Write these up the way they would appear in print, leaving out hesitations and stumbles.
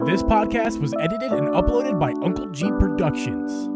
This podcast was edited and uploaded by Uncle Geeb Productions.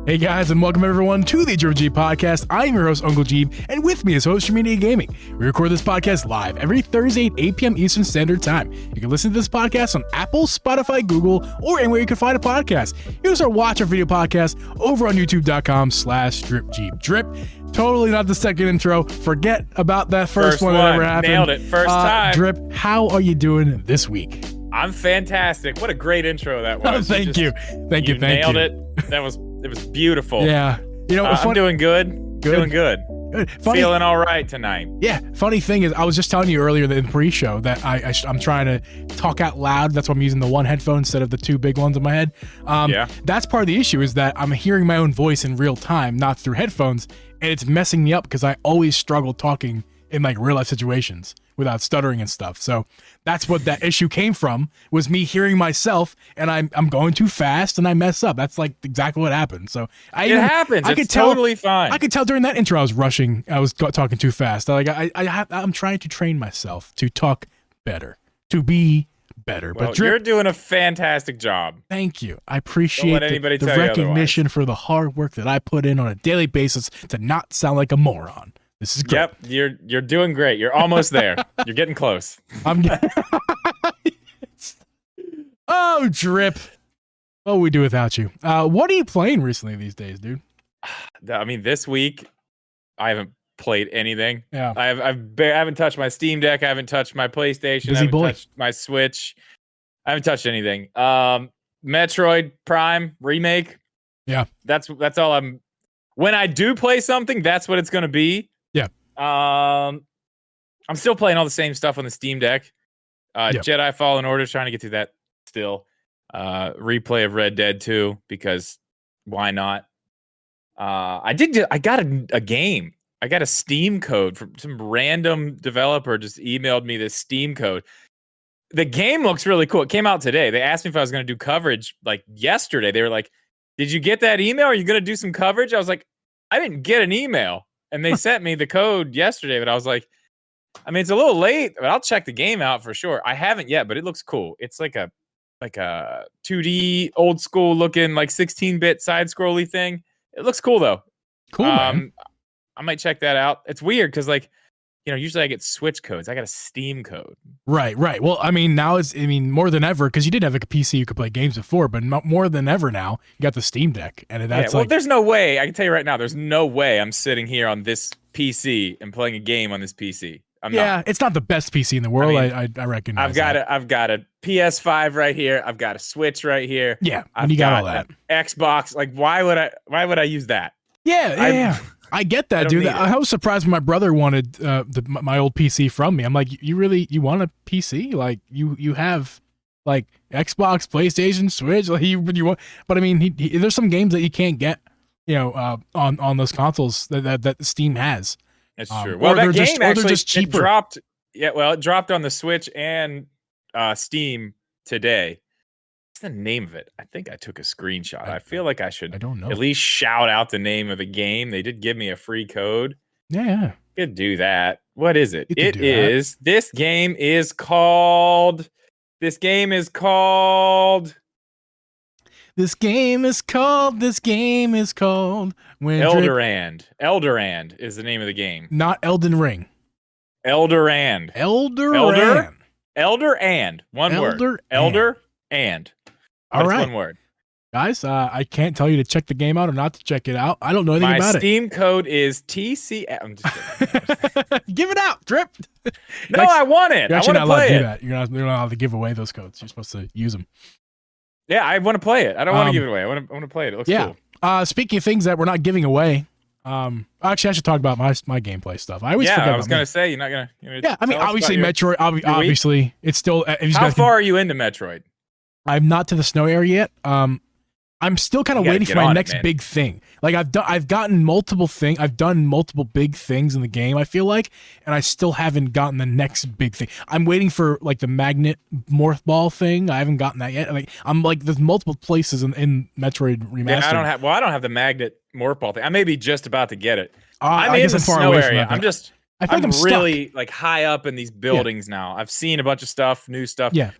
Hey guys, and welcome everyone to the Triple G Podcast. I'm your host, Uncle Geeb, and with me is host Media Gaming. We record this podcast live every Thursday at 8 p.m. Eastern Standard Time. You can listen to this podcast on Apple, Spotify, Google, or anywhere you can find a podcast. You can watch our video podcast over on youtube.com/DripGeeb. Drip, totally not the second intro. Forget about that first one that ever happened. Nailed it. First time. Drip, how are you doing this week? I'm fantastic. What a great intro that was. Thank you. Thank you. Nailed it. It was beautiful. Yeah. You know, I'm doing good. Doing good. Funny, feeling all right tonight. Yeah. Funny thing is, I was just telling you earlier in the pre-show that I'm trying to talk out loud. That's why I'm using the one headphone instead of the two big ones in my head. Yeah. That's part of the issue, is that I'm hearing my own voice in real time, not through headphones, and it's messing me up because I always struggle talking in like real life situations without stuttering and stuff. So that's what that issue came from, was me hearing myself, and I'm going too fast and I mess up. That's like exactly what happened. So it happens. It's totally fine. I could tell during that intro I was rushing. I was talking too fast. I'm trying to train myself to talk better, to be better. Well, but you're doing a fantastic job. Thank you. I appreciate the recognition for the hard work that I put in on a daily basis to not sound like a moron. This is great. Yep, you're doing great. You're almost there. You're getting close. Oh, Drip. What would we do without you? What are you playing recently these days, dude? I mean, this week I haven't played anything. Yeah. I haven't touched my Steam Deck. I haven't touched my PlayStation. I haven't touched my Switch. I haven't touched anything. Metroid Prime Remake. Yeah. That's all when I do play something, that's what it's going to be. Yeah. I'm still playing all the same stuff on the Steam Deck. Jedi Fallen Order, trying to get through that still. Replay of Red Dead 2, because why not? I got a game. I got a Steam code from some random developer. Just emailed me this Steam code. The game looks really cool. It came out today. They asked me if I was going to do coverage like yesterday. They were like, "Did you get that email? Are you going to do some coverage?" I was like, "I didn't get an email." And they sent me the code yesterday, but I was like, I mean, it's a little late, but I'll check the game out for sure. I haven't yet, but it looks cool. It's like a 2D old school looking, like 16-bit side scrolly thing. It looks cool though. Cool. Man. I might check that out. It's weird because, like, you know, usually I get Switch codes. I got a Steam code. Right. Well, I mean, now more than ever, because you did have like a PC you could play games before, but more than ever now, you got the Steam Deck. And that's there's no way. I can tell you right now, there's no way I'm sitting here on this PC and playing a game on this PC. It's not the best PC in the world. I recognize I've got a PS5 right here. I've got a Switch right here. Yeah, you got all that. Xbox. Like, why would I use that? Yeah. I get that, dude. I was surprised when my brother wanted my old PC from me. I'm like, you want a PC? Like, you have like Xbox, PlayStation, Switch. Like you want, but I mean, there's some games that you can't get, on those consoles that Steam has. That's true. Well, that game actually just cheaper. It dropped. Yeah, well, it dropped on the Switch and Steam today. What's the name of it? I think I took a screenshot. I feel like I should at least shout out the name of the game. They did give me a free code. Yeah. Could do that. What is it? This game is called Elderand. Elderand is the name of the game. Not Elden Ring. Elderand. Elderand. One word. Elder and. All right. One word. Guys, I can't tell you to check the game out or not to check it out. I don't know anything about it. My Steam code is TC. I'm just kidding. Give it out, Drip. No, I want it. I want to play it. That. You're not allowed to give away those codes. You're supposed to use them. Yeah, I want to play it. I don't want to give it away. I want to play it. It looks cool. Speaking of things that we're not giving away, actually, I should talk about my gameplay stuff. I was going to say, you're not going to. Yeah, I mean, obviously, Metroid, obviously, it's still. How far are you into Metroid? I'm not to the snow area yet. I'm still kind of waiting for my next big thing. Like I've done multiple big things in the game, I feel like, and I still haven't gotten the next big thing. I'm waiting for like the magnet morph ball thing. I haven't gotten that yet. Like I'm like, there's multiple places in Metroid Remastered. Yeah, I don't have the magnet morph ball thing. I may be just about to get it. I'm I in guess the I'm far snow away from area. that. I'm really like high up in these buildings now. I've seen a bunch of stuff, new stuff. Yeah.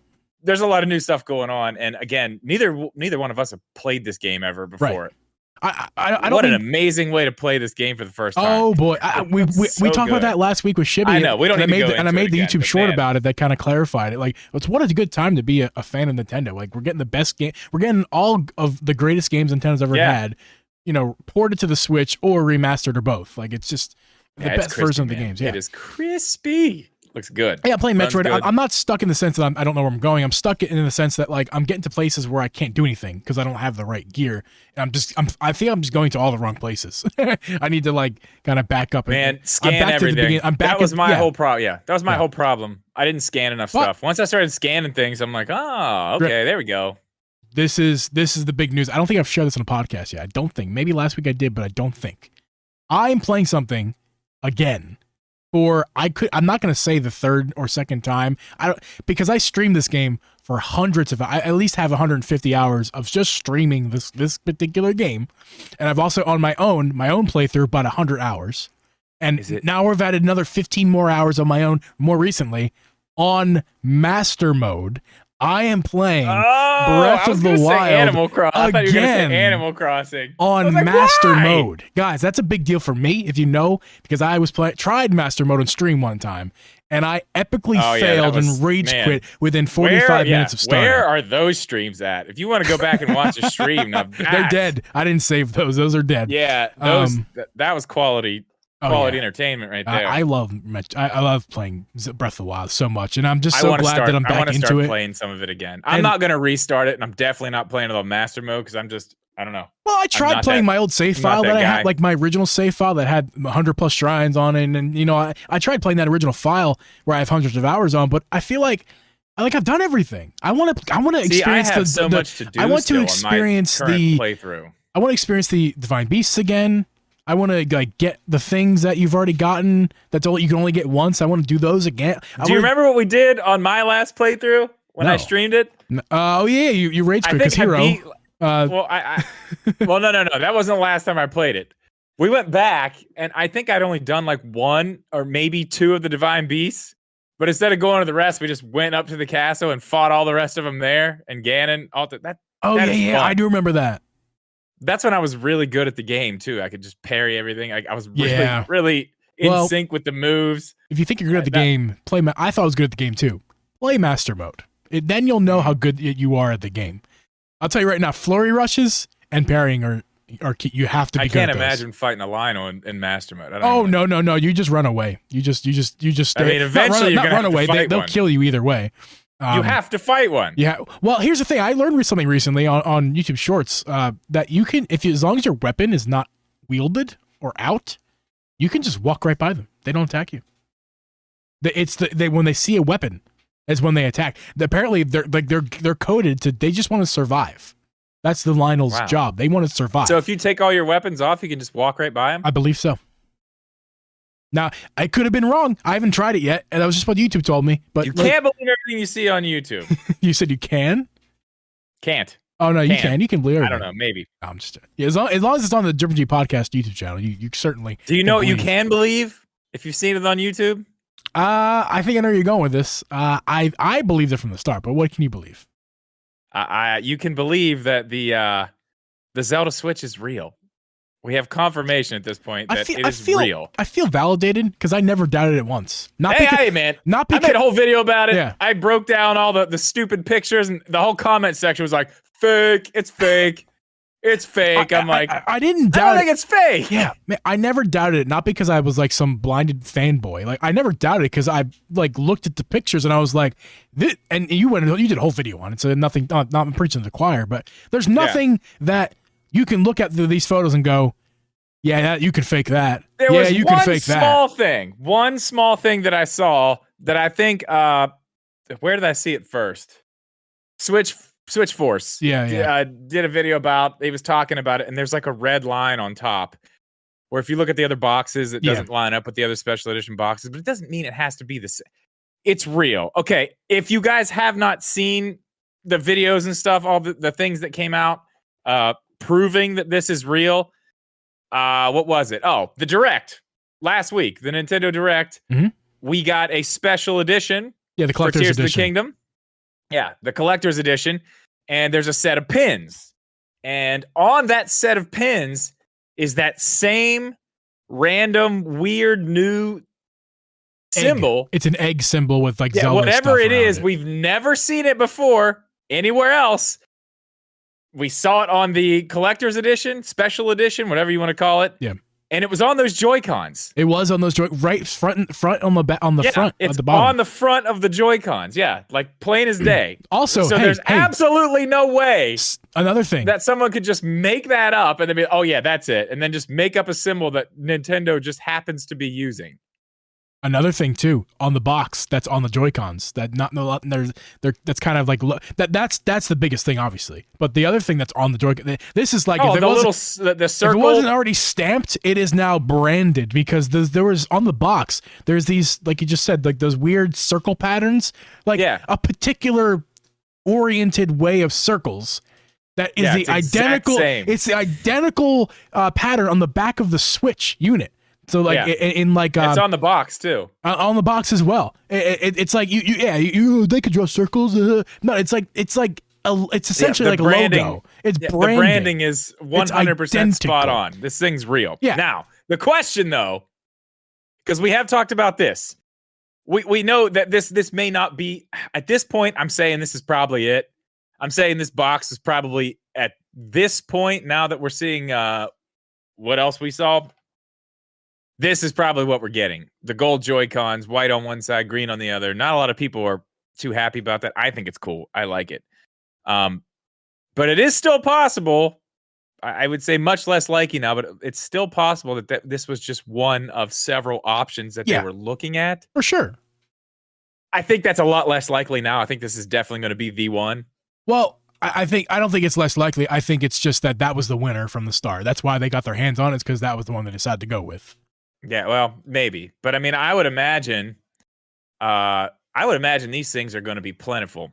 There's a lot of new stuff going on, and again, neither one of us have played this game ever before. Right. I don't what an amazing way to play this game for the first time. Oh boy, we talked about that last week with Shibby. I know we don't need to go into and I made the again, YouTube short about it that kind of clarified it. Like, what a good time to be a fan of Nintendo. Like, we're getting the best game. We're getting all of the greatest games Nintendo's ever had. You know, ported to the Switch or remastered or both. Like, it's just the best version of the games. Yeah, it is crispy. Looks good. Yeah, playing Metroid. I'm not stuck in the sense that I don't know where I'm going. I'm stuck in the sense that like I'm getting to places where I can't do anything because I don't have the right gear. And I think I'm just going to all the wrong places. I need to like kind of back up. Scan everything. That was my whole problem. Yeah, that was my whole problem. I didn't scan enough stuff. Once I started scanning things, I'm like, oh, okay, there we go. This is the big news. I don't think I've shared this on a podcast yet. I don't think. Maybe last week I did, but I don't think. I'm playing something again. I'm not going to say the third or second time. Because I streamed this game for hundreds of. I at least have 150 hours of just streaming this particular game, and I've also on my own playthrough about 100 hours, and now we've added another 15 more hours on my own more recently on master mode. I am playing Breath of the Wild Animal Crossing. I thought you were going to say Animal Crossing on master mode. Guys, that's a big deal for me, if you know, because I tried master mode on stream one time, and I epically failed and rage quit within 45 minutes of starting. Where are those streams at? If you want to go back and watch a stream, now they're dead. I didn't save those. Those are dead. Yeah, that was quality entertainment right there. I love playing Breath of the Wild so much, and I'm just so glad that I'm back into it. I want to start playing some of it again. I'm not going to restart it, and I'm definitely not playing it on master mode because I don't know. Well, I tried playing my old save file that I had, like my original save file that had 100 plus shrines on it, and you know, I tried playing that original file where I have hundreds of hours on, but I feel like I've done everything. I want to experience much to do. I want to experience the playthrough. I want to experience the Divine Beasts again. I want to like get the things that you've already gotten you can only get once. I want to do those again. Do you remember what we did on my last playthrough when I streamed it? Oh yeah, you rage quit because Hero. No. That wasn't the last time I played it. We went back, and I think I'd only done like one or maybe two of the Divine Beasts. But instead of going to the rest, we just went up to the castle and fought all the rest of them there. And Ganon, I do remember that. That's when I was really good at the game too. I could just parry everything. I was really in sync with the moves. If you think you're good at the game, I thought I was good at the game too. Play master mode. Then you'll know how good you are at the game. I'll tell you right now, flurry rushes and parrying are you have to be good at those. I can't imagine fighting a Lino in master mode. No. You just run away. You just stay. I mean, eventually you're gonna have to fight They'll kill you either way. You have to fight one. Yeah. Well, here's the thing. I learned something recently on YouTube Shorts that you can, as long as your weapon is not wielded or out, you can just walk right by them. They don't attack you. When they see a weapon, is when they attack. Apparently, they're coded to. They just want to survive. That's the Lionel's job. They want to survive. So if you take all your weapons off, you can just walk right by them. I believe so. Now, I could have been wrong. I haven't tried it yet, and that was just what YouTube told me. But you can't believe everything you see on YouTube. You said you can? Can't. Oh no, you can. You can believe everything. I don't know. Maybe. I'm just as long as it's on the Driven G Podcast YouTube channel, you certainly. Do you know what you can believe if you've seen it on YouTube? I think I know where you're going with this. I believed it from the start, but what can you believe? You can believe that the Zelda Switch is real. We have confirmation at this point that it is real. I feel validated because I never doubted it once. Hey, man. I made a whole video about it. Yeah. I broke down all the stupid pictures, and the whole comment section was like, fake, it's fake. It's fake. I didn't doubt it. I don't think it's fake. Yeah, man, I never doubted it. Not because I was like some blinded fanboy. Like I never doubted it because I like looked at the pictures and I was like, and you did a whole video on it. So nothing, not preaching to the choir, but there's nothing that you can look at these photos and go, yeah, you could fake that. There was one small thing that I saw that I think, where did I see it first? Switch Force. Yeah. Did a video about, he was talking about it, and there's like a red line on top where if you look at the other boxes, it doesn't line up with the other special edition boxes, but it doesn't mean it has to be the same. It's real. Okay, if you guys have not seen the videos and stuff, all the things that came out, proving that this is real, what was it? Oh, the Direct last week, the Nintendo Direct. Mm-hmm. We got a special edition. Yeah, the collector's Tears edition. of the Kingdom. Yeah, the collector's edition. And there's a set of pins. And on that set of pins is that same random, weird, new symbol. It's an egg symbol with like Zelda whatever stuff it is. it. We've never seen it before anywhere else. We saw it on the collector's edition, special edition, whatever you want to call it. Yeah. And it was on those Joy-Cons. It was on those right front on the front it's at the bottom. on the front of the Joy-Cons. Yeah, like plain as day. Also, so there's absolutely no way another thing that someone could just make that up and then be, oh yeah, that's it, and then just make up a symbol that Nintendo just happens to be using. Another thing too, on the box that's on the Joy-Cons, that that's kind of like that's the biggest thing, obviously. But the other thing that's on the Joy-Con, this is like the circle. If it wasn't already stamped, it is now branded because there was on the box. There's these, like you just said, like those weird circle patterns, like a particular oriented way of circles. That is the identical. It's the identical pattern on the back of the Switch unit. So like in like it's on the box too. On the box as well. It's like they could draw circles. No, it's essentially like branding, a logo. It's branding. The branding is 100% spot on. This thing's real. Yeah. Now the question though, because we have talked about this, we know that this may not be at this point. I'm saying this is probably it. I'm saying this box is probably at this point. Now that we're seeing what else we saw. This is probably what we're getting. The gold Joy-Cons, white on one side, green on the other. Not a lot of people are too happy about that. I think it's cool. I like it. But it is still possible. I would say much less likely now, but it's still possible that this was just one of several options that they were looking at. For sure. I think that's a lot less likely now. I think this is definitely going to be the one. Well, I don't think it's less likely. I think it's just that was the winner from the start. That's why they got their hands on it, because that was the one they decided to go with. Yeah, well, maybe. But I mean, I would imagine these things are going to be plentiful.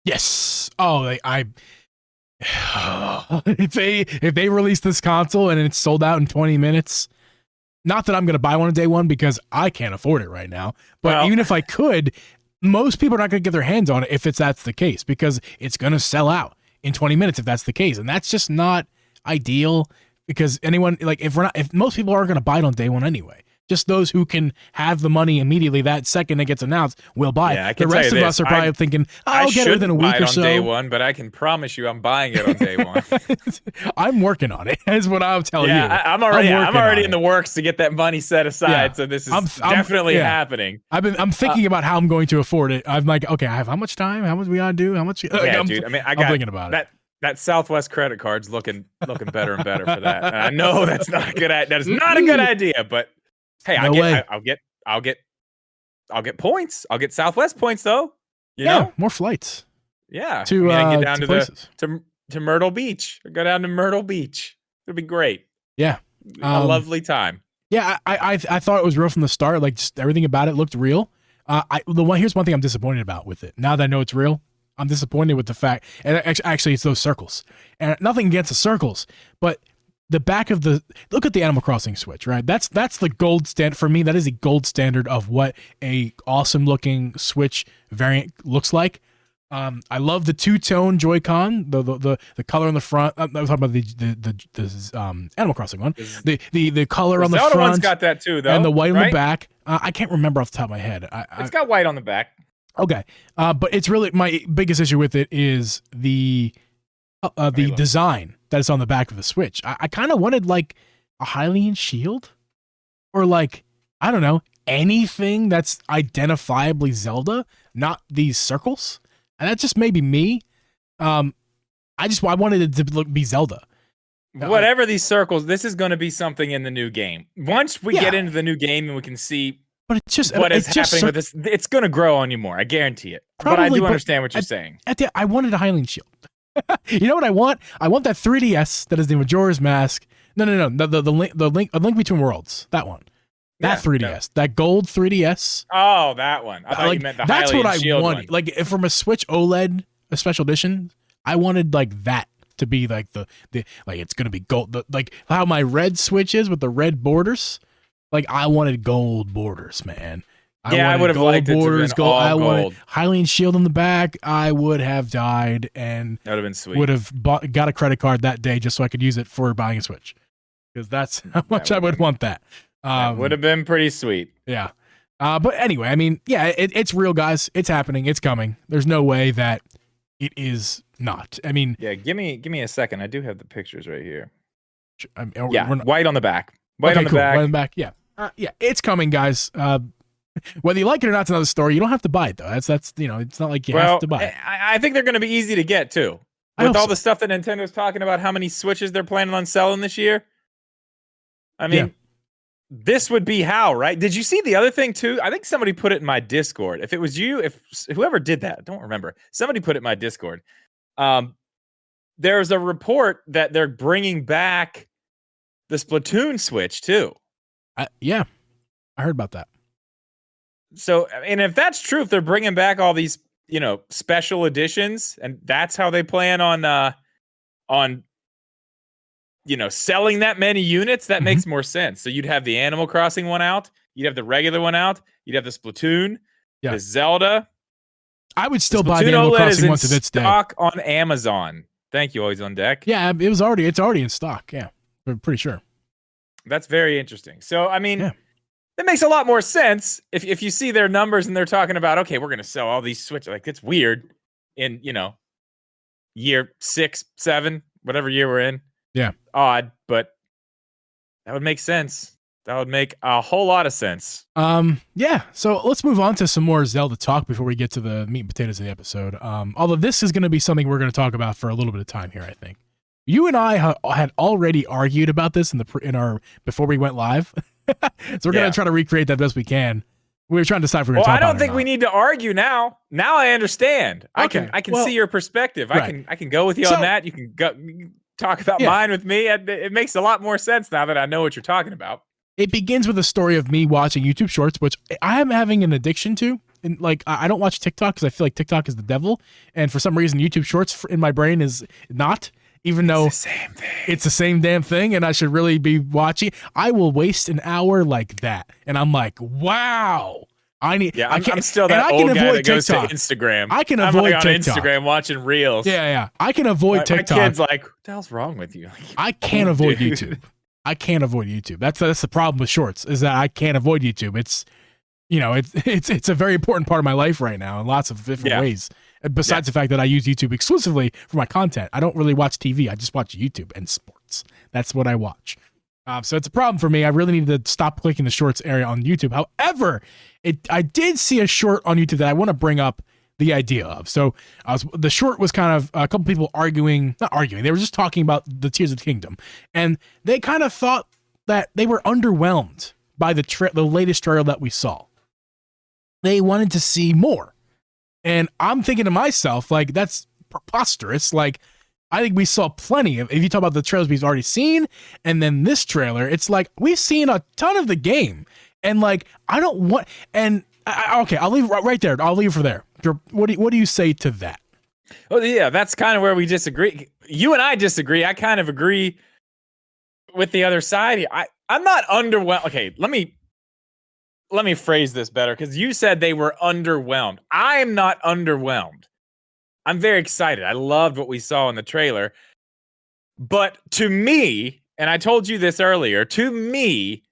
Yes. Oh, if they release this console and it's sold out in 20 minutes, not that I'm going to buy one on day one because I can't afford it right now, but even if I could, most people are not going to get their hands on it if that's the case, because it's going to sell out in 20 minutes if that's the case. And that's just not ideal. Because anyone, like, if most people aren't going to buy it on day one anyway, just those who can have the money immediately that second it gets announced will buy it. The rest of us are probably thinking, I'll get it within a week or so. I day one, but I can promise you I'm buying it on day one. I'm working on it, is what I'll tell you. I'm already in the works to get that money set aside. So this is definitely happening. I'm thinking about how I'm going to afford it. I'm like, okay, I have how much time? How much we gotta do? How much? Dude. I mean, I'm thinking about it. That Southwest credit card's looking better and better for that. And I know that's not a good. That is not a good idea. But hey, I'll get points. I'll get Southwest points though. You know, more flights. Yeah, I get down to Myrtle Beach. Or go down to Myrtle Beach. It'll be great. Yeah, a lovely time. Yeah, I thought it was real from the start. Like, just everything about it looked real. Here's one thing I'm disappointed about with it. Now that I know it's real, I'm disappointed with the fact, and actually it's those circles, and nothing against the circles, but the back of look at the Animal Crossing Switch, right? That's the gold standard for me. That is the gold standard of what a awesome looking Switch variant looks like. I love the two-tone Joy-Con, the color on the front. I'm talking about the Animal Crossing one. The color on the front. Zelda one's got that too, though, and the white on the back. I can't remember off the top of my head. It's got white on the back. Okay, but it's really, my biggest issue with it is the design that is on the back of the Switch. I kind of wanted like a Hylian shield, or like, I don't know, anything that's identifiably Zelda, not these circles. And that's just maybe me. I wanted it to be Zelda. Whatever these circles, this is going to be something in the new game. Once we get into the new game and we can see. But it's just what is happening with this. It's going to grow on you more. I guarantee it. But I do understand what you're saying. I wanted a Hylian shield. You know what I want? I want that 3DS that is the Majora's Mask. No. The Link Between Worlds. That one. That 3DS. That gold 3DS. Oh, that one. I thought you meant the Hylian shield. That's what I wanted. Like, from a Switch OLED, a special edition, I wanted like that to be like the like it's gonna be gold, like how my red Switch is with the red borders. Like I wanted gold borders, man. I would have liked borders, it to have been all gold. Wanted Hylian shield on the back. I would have died and that would have been sweet. Would have got a credit card that day just so I could use it for buying a Switch, because that's how much I would want that. That would have been pretty sweet. Yeah. But anyway, I mean, yeah, it's real, guys. It's happening. It's coming. There's no way that it is not. I mean, yeah. Give me a second. I do have the pictures right here. Yeah, white on the back. White on the back. White on the back. Yeah. Yeah, it's coming, guys. Whether you like it or not, it's another story. You don't have to buy it though. That's it's not like you have to buy it. I think they're going to be easy to get too. With all the stuff that Nintendo's talking about, how many Switches they're planning on selling this year. I mean, this would be how, right? Did you see the other thing too? I think somebody put it in my Discord. If it was you, if whoever did that, I don't remember. Somebody put it in my Discord. There's a report that they're bringing back the Splatoon Switch too. Yeah, I heard about that. So, and if that's true, if they're bringing back all these, special editions, and that's how they plan on selling that many units, that makes more sense. So you'd have the Animal Crossing one out, you'd have the regular one out, you'd have the Splatoon, the Zelda. I would still buy the Animal Crossing one to this day. Stock on Amazon. Thank you, Always on Deck. Yeah, it's already in stock. Yeah, I'm pretty sure. That's very interesting. So, I mean, that makes a lot more sense if you see their numbers and they're talking about, okay, we're going to sell all these Switch. Like, it's weird in, year 6, 7, whatever year we're in. Yeah. Odd, but that would make sense. That would make a whole lot of sense. Yeah. So let's move on to some more Zelda talk before we get to the meat and potatoes of the episode. Although this is going to be something we're going to talk about for a little bit of time here, I think. You and I had already argued about this in our before we went live, so we're gonna try to recreate that best we can. We were trying to decide if we're gonna talk about it. I don't think we need to argue now. Now I understand. Okay. I can see your perspective. Right. I can go with you on that. You can go talk about mine with me. It makes a lot more sense now that I know what you're talking about. It begins with a story of me watching YouTube Shorts, which I am having an addiction to. And I don't watch TikTok because I feel like TikTok is the devil, and for some reason YouTube Shorts in my brain is not. Even though it's the same damn thing and I should really be watching, I will waste an hour like that. And I'm like, wow. I'm still that old guy that goes to Instagram. I can avoid TikTok. I'm on Instagram watching Reels. Yeah. I can avoid TikTok. My kid's like, what the hell's wrong with you? I can't avoid YouTube. I can't avoid YouTube. That's the problem with Shorts, is that I can't avoid YouTube. It's, it's a very important part of my life right now in lots of different ways. Besides the fact that I use YouTube exclusively for my content, I don't really watch TV. I just watch YouTube and sports. That's what I watch. So it's a problem for me. I really need to stop clicking the shorts area on YouTube. However, I did see a short on YouTube that I want to bring up the idea of. So the short was kind of a couple people not arguing. They were just talking about the Tears of the Kingdom. And they kind of thought that they were underwhelmed by the latest trailer that we saw. They wanted to see more. And I'm thinking to myself, like, that's preposterous. Like, I think we saw plenty of, if you talk about the trailers we've already seen, and then this trailer, it's like, we've seen a ton of the game. And like, I don't want, and okay, I'll leave right there. I'll leave for there. What do you say to that? Oh yeah, that's kind of where we disagree. You and I disagree. I kind of agree with the other side. I'm not underwhelmed. Okay, let me phrase this better, because you said they were underwhelmed. I am not underwhelmed. I'm very excited. I loved what we saw in the trailer. But to me, and I told you this earlier, to me,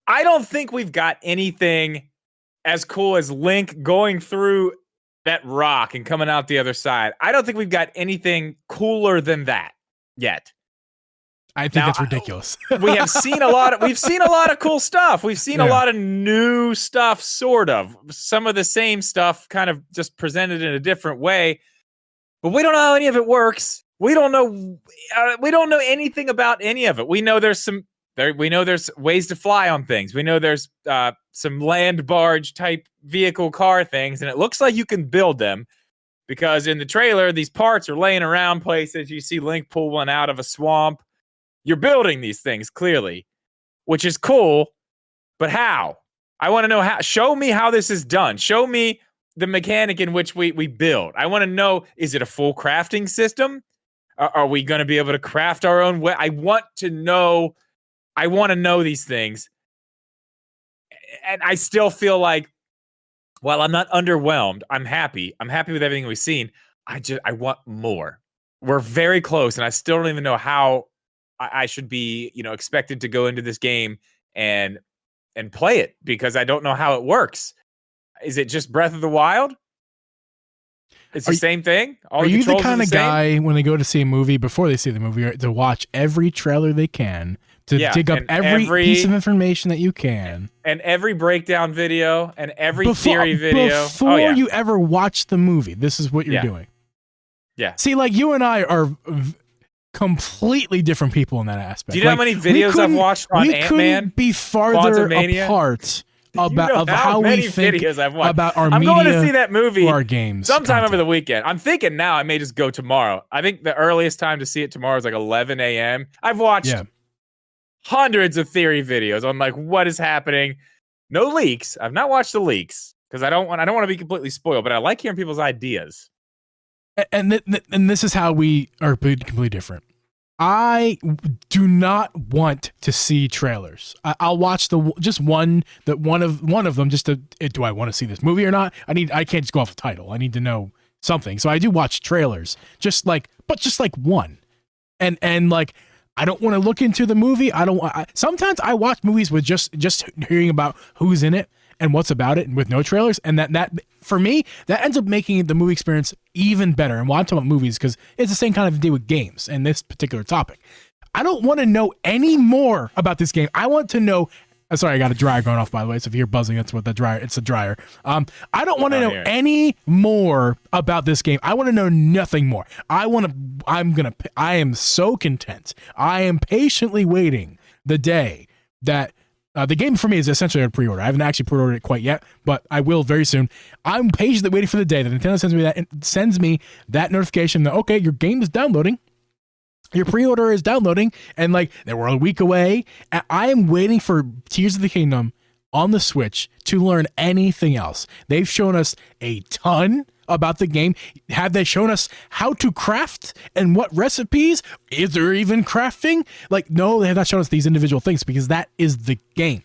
I don't think we've got anything as cool as Link going through that rock and coming out the other side. I don't think we've got anything cooler than that yet. I think that's ridiculous. We've seen a lot of cool stuff. We've seen a lot of new stuff, sort of. Some of the same stuff kind of just presented in a different way. But we don't know how any of it works. We don't know anything about any of it. We know there's ways to fly on things. We know there's some land barge type vehicle car things, and it looks like you can build them, because in the trailer these parts are laying around places. You see Link pull one out of a swamp. You're building these things clearly, which is cool, but how? I want to know how. Show me how this is done. Show me the mechanic in which we build. I want to know, is it a full crafting system? Are we going to be able to craft our own way? I want to know these things. And I still feel like, while I'm not underwhelmed, I'm happy. I'm happy with everything we've seen. I want more. We're very close, and I still don't even know how I should be, expected to go into this game and play it, because I don't know how it works. Is it just Breath of the Wild? It's the same thing? Are you the kind of guy, when they go to see a movie, before they see the movie, to watch every trailer they can, to dig up every piece of information that you can, and every breakdown video, and every theory video before you ever watch the movie? This is what you're doing. Yeah. See, like, you and I are completely different people in that aspect. Do you know how many videos I've watched on Ant-Man? We couldn't be farther apart about how we think about our media. I'm going to see that movie or our games sometime over the weekend. I'm thinking now I may just go tomorrow. I think the earliest time to see it tomorrow is like 11 a.m. I've watched hundreds of theory videos on like what is happening. No leaks. I've not watched the leaks because I don't want to be completely spoiled, but I like hearing people's ideas. And this is how we are completely different. I do not want to see trailers. I'll watch one of them just to, do I want to see this movie or not? I can't just go off the title. I need to know something. So I do watch trailers, just like one. And like, I don't want to look into the movie. Sometimes I watch movies with just hearing about who's in it and what's about it, and with no trailers, and that for me, that ends up making the movie experience even better. And why I'm talking about movies, because it's the same kind of deal with games and this particular topic. I don't want to know any more about this game. I want to know. Sorry, I got a dryer going off, by the way. So if you hear buzzing, that's what the dryer. It's a dryer. I don't want to know any more about this game. I want to know nothing more. I am so content. I am patiently waiting the day that. The game for me is essentially a pre-order. I haven't actually pre-ordered it quite yet, but I will very soon. I'm patiently waiting for the day that Nintendo sends me that notification that, okay, your game is downloading. Your pre-order is downloading, and like we're a week away. And I am waiting for Tears of the Kingdom on the Switch to learn anything else. They've shown us a ton about the game. Have they shown us how to craft and what recipes? Is there even crafting? Like, no, they have not shown us these individual things, because that is the game.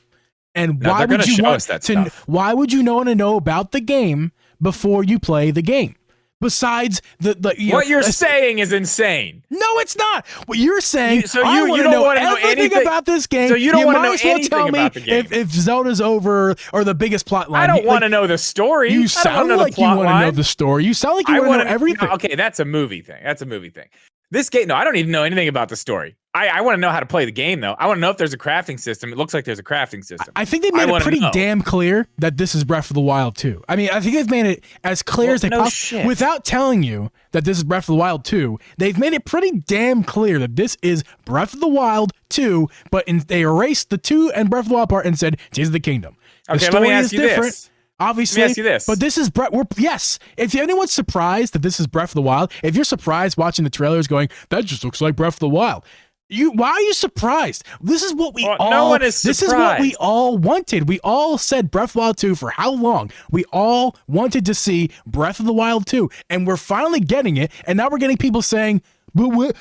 And why would you want to? Why would you want to know about the game before you play the game? Besides what you're saying is insane. No, it's not. What you're saying. You don't want to know anything about this game. So you don't want to know anything about the game. If Zelda's over or the biggest plot line. I don't want to know the story. You sound like you want to know the story. You sound like you want to know everything. Okay, that's a movie thing. This game, no, I don't need to know anything about the story. I want to know how to play the game, though. I want to know if there's a crafting system. It looks like there's a crafting system. I think they made it pretty damn clear that this is Breath of the Wild 2. I mean, I think they've made it as clear as they possibly, without telling you that this is Breath of the Wild 2. They've made it pretty damn clear that this is Breath of the Wild 2, but they erased the 2 and Breath of the Wild part and said, Tears of the Kingdom. The story is different. Obviously, let me ask you this. But this is yes. If anyone's surprised that this is Breath of the Wild, if you're surprised watching the trailers going, that just looks like Breath of the Wild. Why are you surprised? This is what no one is surprised. This is what we all wanted. We all said Breath of the Wild 2 for how long? We all wanted to see Breath of the Wild 2, and we're finally getting it. And now we're getting people saying, "But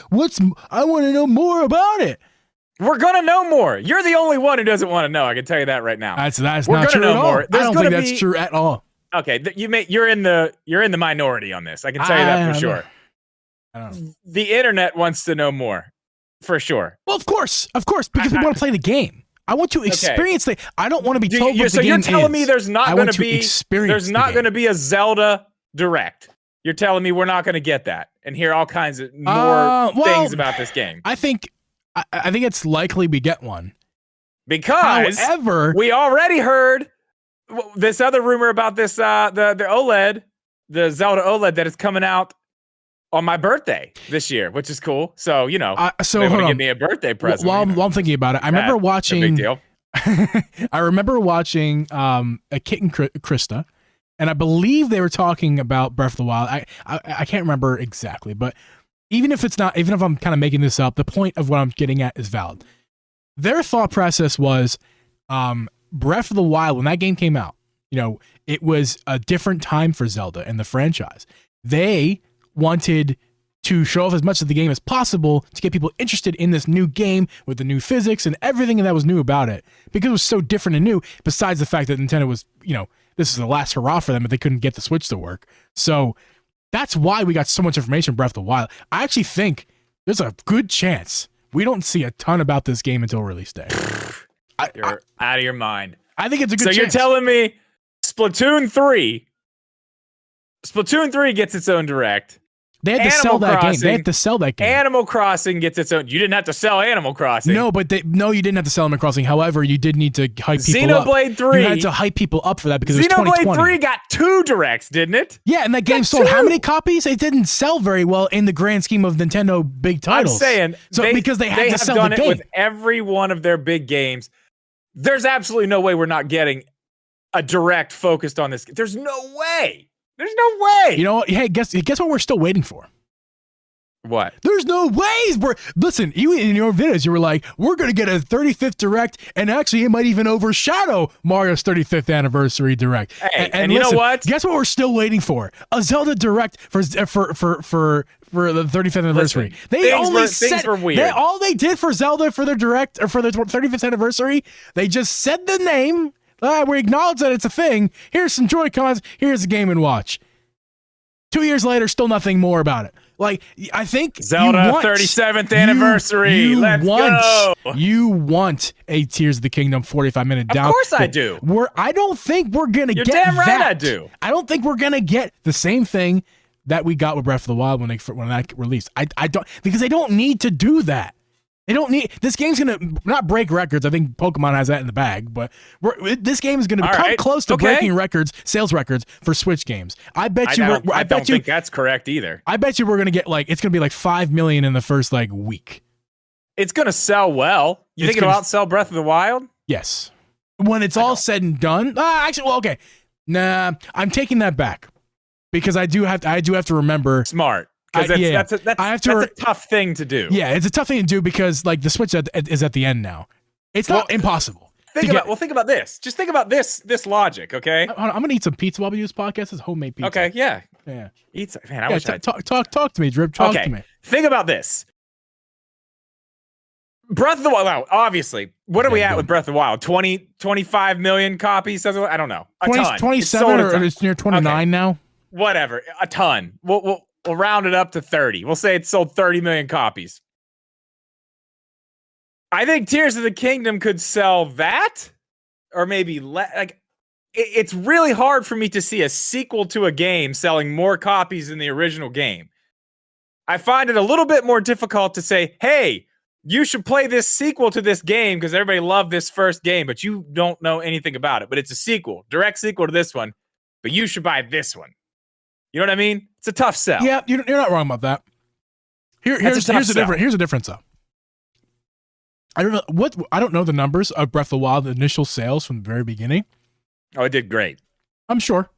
I want to know more about it." We're gonna know more. You're the only one who doesn't want to know. I can tell you that right now. That's not true at all. I don't think that's true at all. Okay, you're in the minority on this. I can tell you that for sure. I don't know. The internet wants to know more, for sure. Well, of course, because we want to play the game. I want to experience I don't want to be told what the game is. So you're telling me there's not going to be a Zelda Direct. You're telling me we're not going to get that and hear all kinds of more things about this game. I think it's likely we get one. Because however, we already heard this other rumor about this the OLED, the Zelda OLED that is coming out on my birthday this year, which is cool. So, hold on. Give me a birthday present. While I'm thinking about it, I remember watching big deal. I remember watching a Kit and Krista, and I believe they were talking about Breath of the Wild. I can't remember exactly, but even if I'm kind of making this up, the point of what I'm getting at is valid. Their thought process was Breath of the Wild, when that game came out, it was a different time for Zelda and the franchise. They wanted to show off as much of the game as possible to get people interested in this new game with the new physics and everything that was new about it, because it was so different and new, besides the fact that Nintendo was, this is the last hurrah for them, but they couldn't get the Switch to work. So that's why we got so much information from Breath of the Wild. I actually think there's a good chance we don't see a ton about this game until release day. You're out of your mind. I think it's a good chance. So you're telling me Splatoon 3 gets its own direct. They had to sell that game. They had to sell that game. Animal Crossing gets its own. You didn't have to sell Animal Crossing. No, but you didn't have to sell Animal Crossing. However, you did need to hype people up. Xenoblade 3. You had to hype people up for that because it was 2020. Xenoblade 3 got 2 directs, didn't it? Yeah, and that game sold how many copies? It didn't sell very well in the grand scheme of Nintendo big titles. I'm saying, because they had to sell the game. They have done it with every one of their big games. There's absolutely no way we're not getting a direct focused on this. There's no way. There's no way. You know what? Hey, guess what we're still waiting for? What? There's no ways. Listen, you in your videos, you were like, we're going to get a 35th Direct, and actually it might even overshadow Mario's 35th anniversary Direct. Hey, and you know what? Guess what we're still waiting for? A Zelda Direct for the 35th anniversary. Things were weird. All they did for Zelda for their Direct, or for the 35th anniversary, they just said the name. We acknowledge that it's a thing. Here's some Joy-Cons. Here's the Game & Watch. 2 years later, still nothing more about it. Like, I think Zelda 37th anniversary. Let's go. You want a Tears of the Kingdom 45-minute down. Of course I do. I don't think we're going to get that. You're damn right that. I do. I don't think we're going to get the same thing that we got with Breath of the Wild when that released. I don't, because they don't need to do that. They don't need, this game's going to not break records. I think Pokemon has that in the bag, but this game is going to come close to breaking sales records for Switch games. I don't think that's correct either. I bet you we're going to get it's going to be like 5 million in the first week. It's going to sell well. You think it'll outsell Breath of the Wild? Yes. When it's all said and done. Okay. Nah, I'm taking that back because I do have to remember. Smart. Because that's a tough thing to do. Yeah, it's a tough thing to do because the Switch is at the end now. It's not impossible. Think about this. Just think about this logic, okay? I'm gonna eat some pizza while we do this podcast. It's homemade pizza. Okay, yeah. Eat some. Man, I wish talk to me, Drip. Talk to me. Think about this. Breath of the Wild, obviously. What are we at with Breath of the Wild? 25 million copies? I don't know. A ton. 27 or it's near 29 now? Whatever. A ton. We'll round it up to 30. We'll say it sold 30 million copies. I think Tears of the Kingdom could sell that, or maybe it's really hard for me to see a sequel to a game selling more copies than the original game. I find it a little bit more difficult to say, hey, you should play this sequel to this game because everybody loved this first game, but you don't know anything about it. But it's a sequel, direct sequel to this one, but you should buy this one. You know what I mean? It's a tough sell. Yeah, you're not wrong about that. Here's a difference though. I don't know the numbers of Breath of the Wild initial sales from the very beginning. Oh, it did great. I'm sure.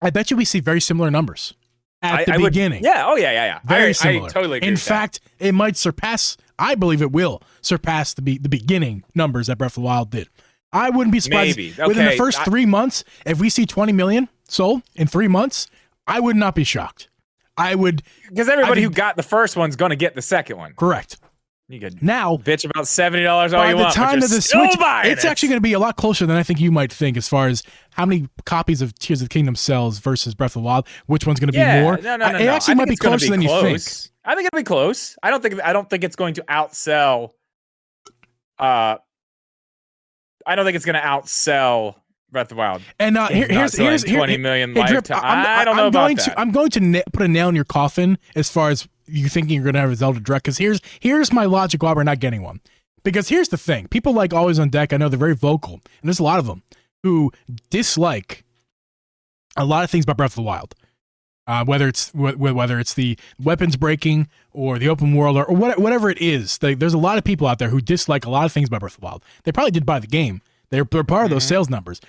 I bet you we see very similar numbers at the beginning. Yeah. Very similar. I totally agree. In fact, it might surpass. I believe it will surpass the beginning numbers that Breath of the Wild did. I wouldn't be surprised within the first 3 months if we see 20 million sold in 3 months. I would not be shocked. I would, because everybody who got the first one's going to get the second one. Correct. You could now bitch about $70 all you want. By the time of the Switch, it's it. actually going to be a lot closer than I think you might think, as far as how many copies of Tears of the Kingdom sells versus Breath of the Wild. Which one's going to be more? No. It actually might be closer than you think. I think it'll be close. I don't think it's going to outsell. I don't think it's going to outsell Breath of the Wild. And here's 20 million lifetime. I don't know about that. I'm going to put a nail in your coffin as far as you thinking you're going to have a Zelda Direct, because here's my logic why we're not getting one. Because here's the thing. People like Always on Deck, I know they're very vocal, and there's a lot of them who dislike a lot of things about Breath of the Wild. Whether it's the weapons breaking or the open world or whatever it is. There's a lot of people out there who dislike a lot of things about Breath of the Wild. They probably did buy the game. They're part of those sales numbers.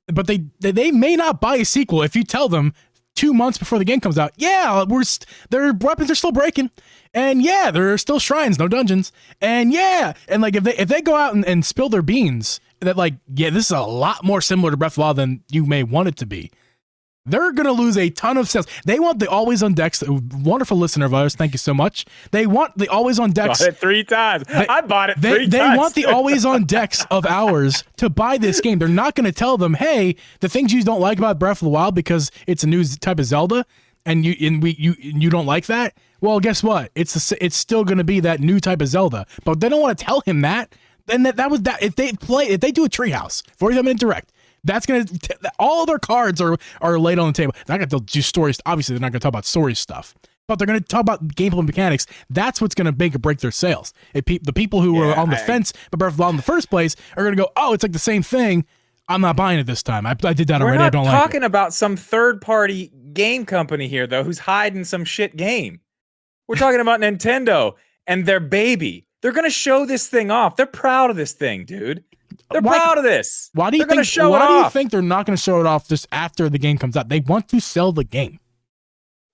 But they may not buy a sequel if you tell them 2 months before the game comes out, their weapons are still breaking. And yeah, there are still shrines, no dungeons. And yeah, and if they go out and spill their beans, that this is a lot more similar to Breath of the Wild than you may want it to be. They're going to lose a ton of sales. They want the always on decks. Wonderful listener of ours. Thank you so much. They want the always on decks. Bought it 3 times. I bought it 3 times. They want the always on decks of ours to buy this game. They're not going to tell them, hey, the things you don't like about Breath of the Wild because it's a new type of Zelda and you don't like that. Well, guess what? It's still going to be that new type of Zelda. But they don't want to tell him that. Then that was that. If they do a Treehouse 40-minute direct. That's gonna all their cards are laid on the table. They're not gonna do stories. Obviously, they're not gonna talk about story stuff, but they're gonna talk about gameplay mechanics. That's what's gonna make or break their sales. The people who were on the fence but Breath of the Wild in the first place are gonna go, oh, it's like the same thing. I'm not buying it this time. I did that already. I don't like it. We're not talking about some third-party game company here, though, who's hiding some shit game. We're talking about Nintendo and their baby. They're gonna show this thing off. They're proud of this thing, dude. They're proud of this. Why do you think they're not going to show it off just after the game comes out? They want to sell the game.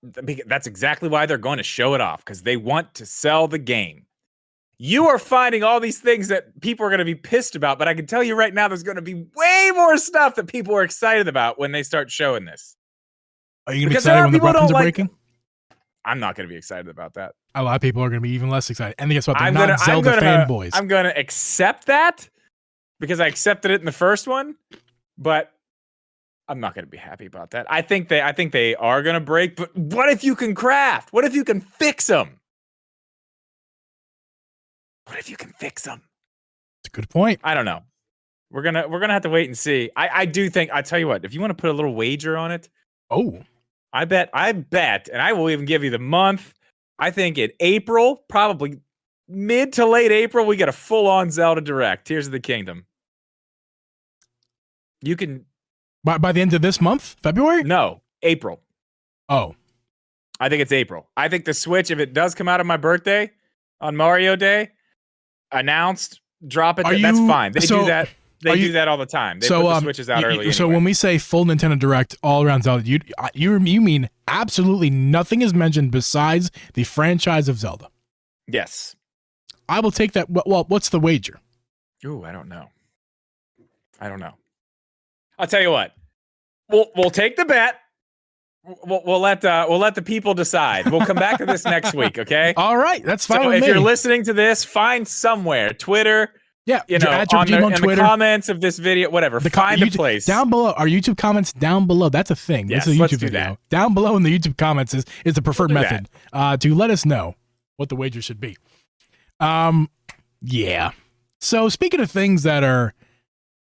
That's exactly why they're going to show it off, because they want to sell the game. You are finding all these things that people are going to be pissed about, but I can tell you right now there's going to be way more stuff that people are excited about when they start showing this. Are you going to be excited when the weapons are breaking? I'm not going to be excited about that. A lot of people are going to be even less excited. And guess what? They're not Zelda fanboys. I'm going to accept that, because I accepted it in the first one, but I'm not going to be happy about that. I think they are going to break, but what if you can craft? What if you can fix them? What if you can fix them? That's a good point. I don't know. We're gonna have to wait and see. I do think, I tell you what, if you want to put a little wager on it, I bet, and I will even give you the month. I think in April, probably mid to late April, we get a full-on Zelda Direct. Tears of the Kingdom. You can... By the end of this month? February? No, April. Oh. I think it's April. I think the Switch, if it does come out on my birthday, on Mario Day, announced, drop it, that's fine. They do that. They do that all the time. They put the Switches out early So anyway. when we say full Nintendo Direct all around Zelda, you mean absolutely nothing is mentioned besides the franchise of Zelda? Yes. I will take that. Well, what's the wager? Ooh, I don't know. I'll tell you what. We'll take the bet. We'll let the people decide. We'll come back to this next week, okay? All right, that's fine. So with if me. you're listening to this, find somewhere, Twitter, on in Twitter, the comments of this video, whatever. Find a place down below. Our YouTube comments down below. That's a thing. Yes, that's a let's YouTube do video. that. Down below in the YouTube comments is the preferred method to let us know what the wager should be. Yeah. So speaking of things that are,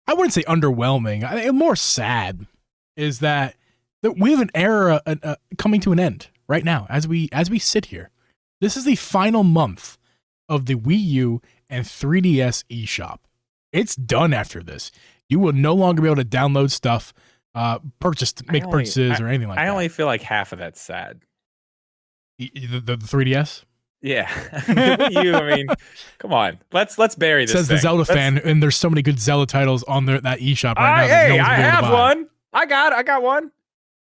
I wouldn't say underwhelming, more sad, is that we have an era coming to an end right now as we sit here. This is the final month of the Wii U and 3DS eShop. It's done after this. You will no longer be able to download stuff, make purchases or anything like that. I only feel like half of that's sad. The 3DS? Yeah. Wii U, I mean, come on. Let's bury this. Says the Zelda fan, and there's so many good Zelda titles on that eShop right now. Hey, I have one. I got one.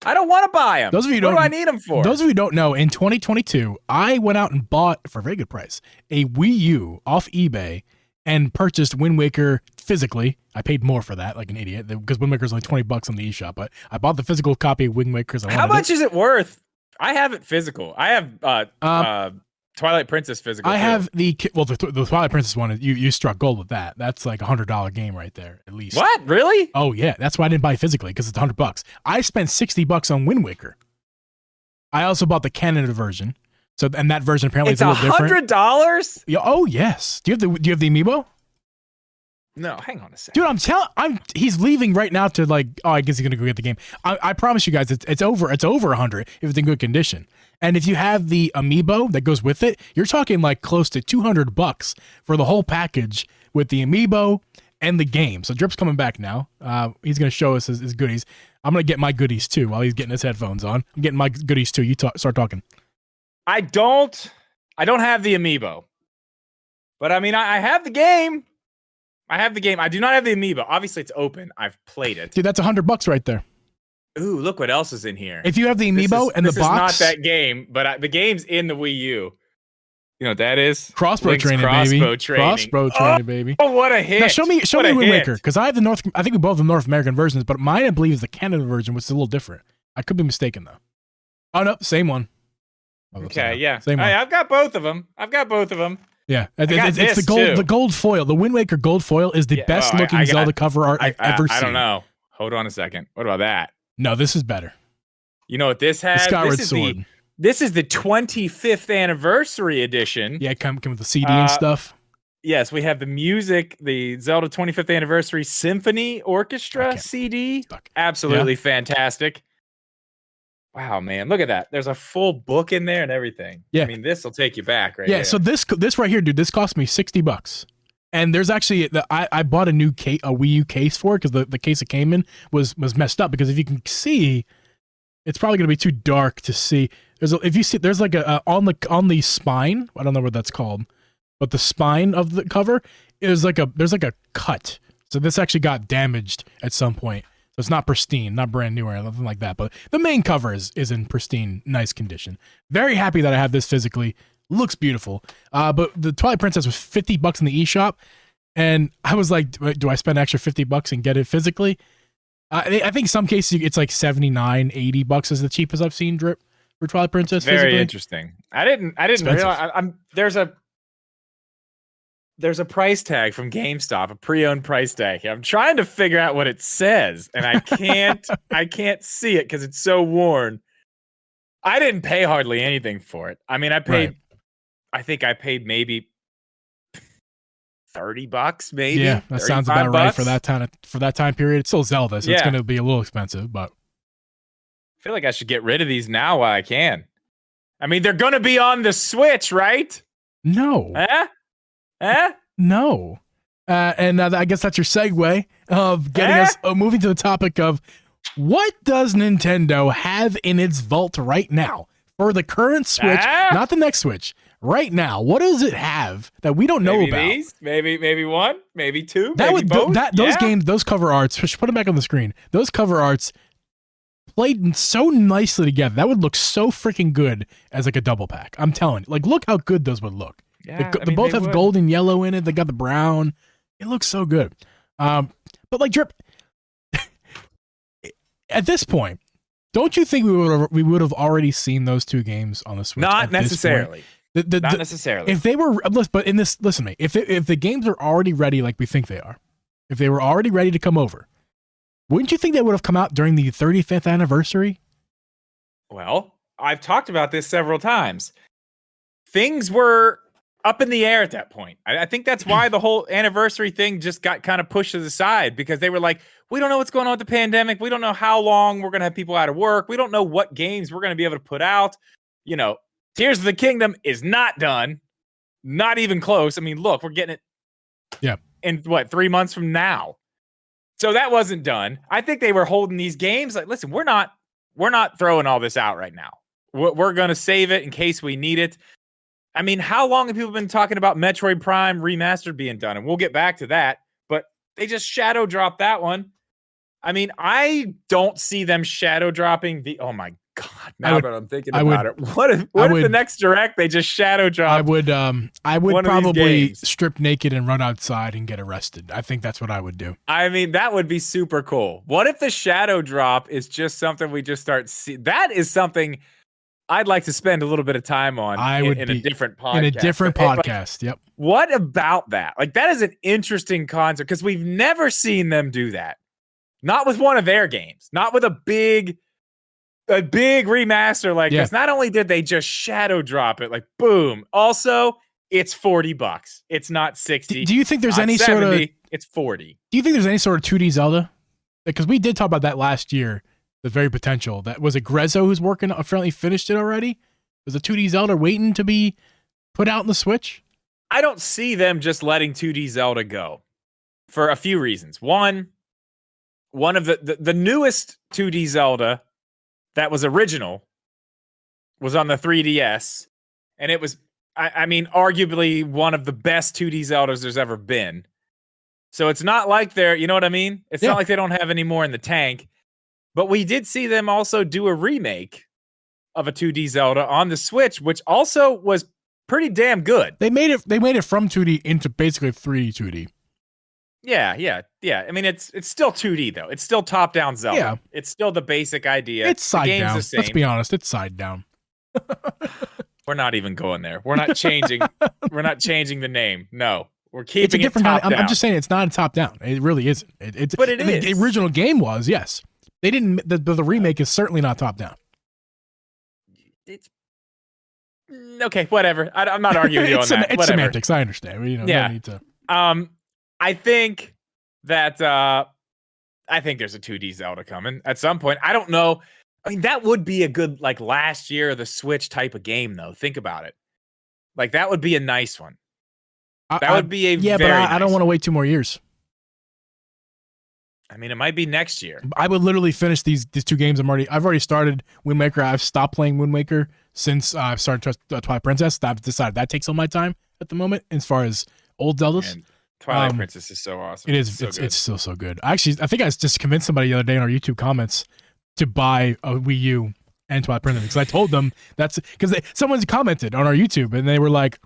I don't want to buy them. What do I need them for? Those of you who don't know, in 2022, I went out and bought, for a very good price, a Wii U off eBay and purchased Wind Waker physically. I paid more for that, like an idiot, because Wind Waker's only $20 on the eShop. But I bought the physical copy of Wind Waker. How much is it worth? I have it physical. I have Twilight Princess physical. I have the Twilight Princess one. You struck gold with that. That's like $100 game right there, at least. What? Really? Oh yeah, that's why I didn't buy it physically, because it's $100. I spent $60 on Wind Waker. I also bought the Canada version. So and that version apparently is a little different. $100? Yeah, oh yes. Do you have the amiibo? No, hang on a second. Dude, he's leaving right now to I guess he's gonna go get the game. I promise you guys, it's over 100 if it's in good condition. And if you have the amiibo that goes with it, you're talking like close to $200 for the whole package with the amiibo and the game. So Drip's coming back now. He's gonna show us his goodies. I'm gonna get my goodies too while he's getting his headphones on. I'm getting my goodies too. You start talking. I don't have the amiibo, but I mean I have the game. I do not have the amiibo. Obviously, it's open. I've played it. Dude, that's $100 right there. Ooh, look what else is in here. If you have the amiibo and the box. This is not that game, but the game's in the Wii U. You know what that is? Crossbow training, baby. Crossbow training, baby. Oh, what a hit. Now, show me Wind Waker, because I have I think we both have the North American versions, but mine, I believe, is the Canada version, which is a little different. I could be mistaken though. Oh no, same one. Okay, yeah. Same one. I've got both of them. Yeah, it's the gold. Too. The gold foil. The Wind Waker gold foil is the best looking Zelda cover art I've ever seen. I don't know. Hold on a second. What about that? No, this is better. You know what this has? The Skyward Sword. This is the 25th anniversary edition. Yeah, come with the CD and stuff. Yes, we have the music, the Zelda 25th Anniversary Symphony Orchestra CD. Absolutely fantastic. Wow, man, look at that. There's a full book in there and everything. Yeah. I mean, this will take you back right here. So this right here, dude, this cost me $60. And there's actually, I bought a new Wii U case for it because the case it came in was messed up. Because if you can see, it's probably going to be too dark to see. There's like a on the spine, I don't know what that's called, but the spine of the cover there's like a cut. So this actually got damaged at some point. So it's not pristine, not brand new or anything like that. But the main cover is in pristine, nice condition. Very happy that I have this physically. Looks beautiful. But the Twilight Princess was $50 in the eShop. And I was like, do I spend extra $50 and get it physically? I think some cases it's like $79, $80 is the cheapest I've seen drip for Twilight Princess. Very physically. Interesting. I didn't realize there's a price tag from GameStop, a pre-owned price tag. I'm trying to figure out what it says, and I can't see it because it's so worn. I didn't pay hardly anything for it. I mean, I think I paid maybe $30, maybe. Yeah, that sounds about right for that time period. It's still Zelda, so it's going to be a little expensive, but I feel like I should get rid of these now while I can. I mean, they're going to be on the Switch, right? No. No. And I guess that's your segue of getting us moving to the topic of what does Nintendo have in its vault right now for the current Switch, not the next Switch. Right now, what does it have that we don't know about? Maybe one, maybe two, those games, those cover arts. Put them back on the screen. Those cover arts played so nicely together. That would look so freaking good as like a double pack. I'm telling you, like, look how good those would look. Yeah, they both have gold and yellow in it. They got the brown. It looks so good. But like Drip, at this point, don't you think we would have already seen those two games on the Switch? Not necessarily. Not necessarily. If they were, but in this, listen to me. If the games are already ready, like we think they are, if they were already ready to come over, wouldn't you think they would have come out during the 35th anniversary? Well, I've talked about this several times. Things were up in the air at that point. I think that's why the whole anniversary thing just got kind of pushed to the side, because they were like, we don't know what's going on with the pandemic. We don't know how long we're going to have people out of work. We don't know what games we're going to be able to put out. You know, Tears of the Kingdom is not done. Not even close. I mean, look, we're getting it in 3 months from now. So that wasn't done. I think they were holding these games like, listen, we're not throwing all this out right now. We're going to save it in case we need it. I mean, how long have people been talking about Metroid Prime Remastered being done? And we'll get back to that, but they just shadow dropped that one. I mean, I don't see them shadow dropping oh my God, now that I'm thinking about it. What if the next Direct they just shadow drop? I would probably strip naked and run outside and get arrested. I think that's what I would do. I mean, that would be super cool. What if the shadow drop is just something we just start see? That is something I'd like to spend a little bit of time on in a different podcast. In a different podcast, yep. What about that? Like, that is an interesting concept because we've never seen them do that. Not with one of their games. Not with a big remaster like this. Not only did they just shadow drop it, like boom. Also, it's $40. It's not 60. Do you think there's any 70, sort of? It's 40. Do you think there's any sort of 2D Zelda? Because we did talk about that last year. The very potential. That was it. Grezzo who's working apparently finished it already. Is a 2D Zelda waiting to be put out on the Switch? I don't see them just letting 2D Zelda go for a few reasons. One of the newest 2D Zelda that was original was on the 3DS, and it was, I mean, arguably one of the best 2D Zeldas there's ever been. So it's not like they're, you know what I mean? It's not like they don't have any more in the tank. But we did see them also do a remake of a 2D Zelda on the Switch, which also was pretty damn good. They made it from 2D into basically 3D 2D. Yeah. I mean, it's still 2D though. It's still top-down Zelda. Yeah. It's still the basic idea. It's side the game's down. The same. Let's be honest. It's side down. We're not even going there. We're not changing. We're not changing the name. No, we're keeping it's a different top kind down. I'm just saying it's not a top down. It really isn't. But it is. The original game was, yes. They didn't. The remake is certainly not top down. It's okay. Whatever. I'm not arguing with you on that. It's semantics. I understand. You know, yeah. No need to. I think that I think there's a 2D Zelda coming at some point. I don't know. I mean, that would be a good, like, last year the Switch type of game, though. Think about it. Like, that would be a nice one. That would be a yeah, very but nice I don't want to wait 2 more years. I mean, it might be next year. I would literally finish these 2 games. I've already started Wind Waker. I've stopped playing Wind Waker since I've started Twilight Princess. I've decided that takes all my time at the moment as far as old Zeldas. And Twilight Princess is so awesome. It is. It's still so good. I think I just convinced somebody the other day in our YouTube comments to buy a Wii U and Twilight Princess because I told them that's because someone's commented on our YouTube and they were like,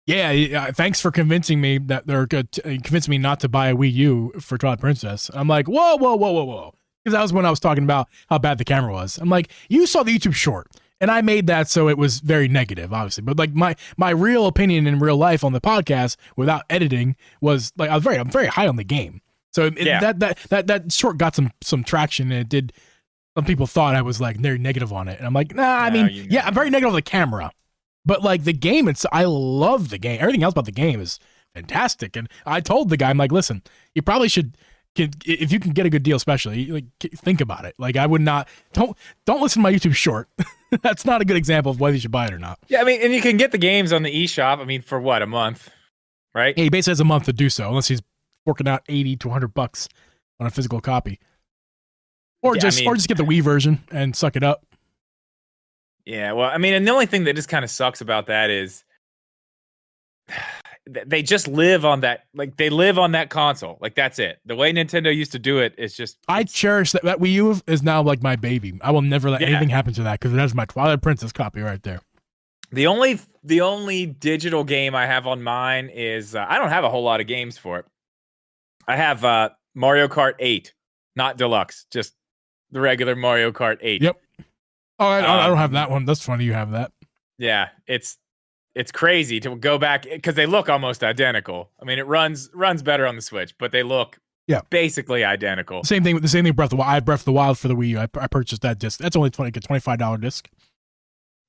"Yeah, thanks for convincing me that they're good. Convincing me not to buy a Wii U for Twilight Princess." I'm like, "Whoa!" Because that was when I was talking about how bad the camera was. I'm like, "You saw the YouTube short." And I made that so it was very negative, obviously. But like my real opinion in real life on the podcast without editing was like I'm very high on the game. So that short got some traction and it did. Some people thought I was like very negative on it, and I'm like, nah. I mean, yeah, I'm very negative on the camera, but like the game, I love the game. Everything else about the game is fantastic. And I told the guy, I'm like, listen, you probably should. If you can get a good deal, especially like think about it. Like I would not don't listen to my YouTube short. That's not a good example of whether you should buy it or not. Yeah, I mean, and you can get the games on the eShop. I mean, for what, a month, right? Yeah, he basically has a month to do so, unless he's forking out $80 to $100 on a physical copy, or just get the Wii version and suck it up. Yeah, well, I mean, and the only thing that just kind of sucks about that is they just live on that, like they live on that console. Like that's it. The way Nintendo used to do it is just. I cherish that Wii U is now like my baby. I will never let anything happen to that because it has my Twilight Princess copy right there. The only digital game I have on mine is I don't have a whole lot of games for it. I have Mario Kart 8, not deluxe, just the regular Mario Kart 8. Yep. Oh, I don't have that one. That's funny. You have that. Yeah, it's crazy to go back because they look almost identical. I mean, it runs better on the Switch, but they look basically identical. Same thing with Breath of the Wild. I had Breath of the Wild for the Wii U. I purchased that disc. That's only $25 disc.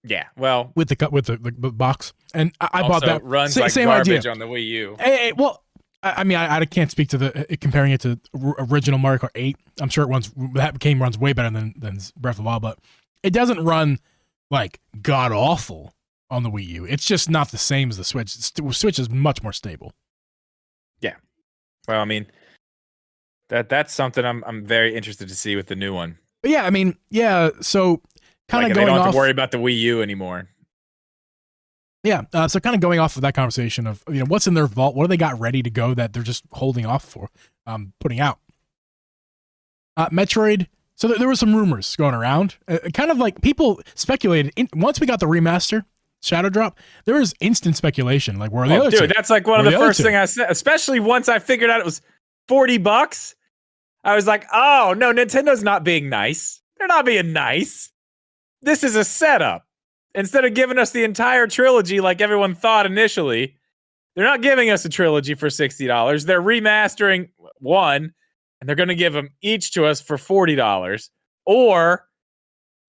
Yeah, well, with the box, and I bought that. Runs like same garbage idea on the Wii U. Hey, well, I mean, I can't speak to comparing it to original Mario Kart 8. I'm sure runs way better than Breath of the Wild, but it doesn't run like god awful on the Wii U. It's just not the same as the Switch. The Switch is much more stable. Yeah. Well, I mean, that's something I'm very interested to see with the new one. But yeah, I mean, yeah. So kind of going they don't off. have to worry about the Wii U anymore. Yeah. So kind of going off of that conversation of what's in their vault, what do they got ready to go that they're just holding off for putting out. Metroid. So there were some rumors going around, kind of like people speculated. Once we got the remaster, Shadow Drop, there was instant speculation. Like, where are the other two? That's like one of the first things I said, especially once I figured out it was $40. I was like, oh, no, Nintendo's not being nice. They're not being nice. This is a setup. Instead of giving us the entire trilogy like everyone thought initially, they're not giving us a trilogy for $60. They're remastering one, and they're going to give them each to us for $40. Or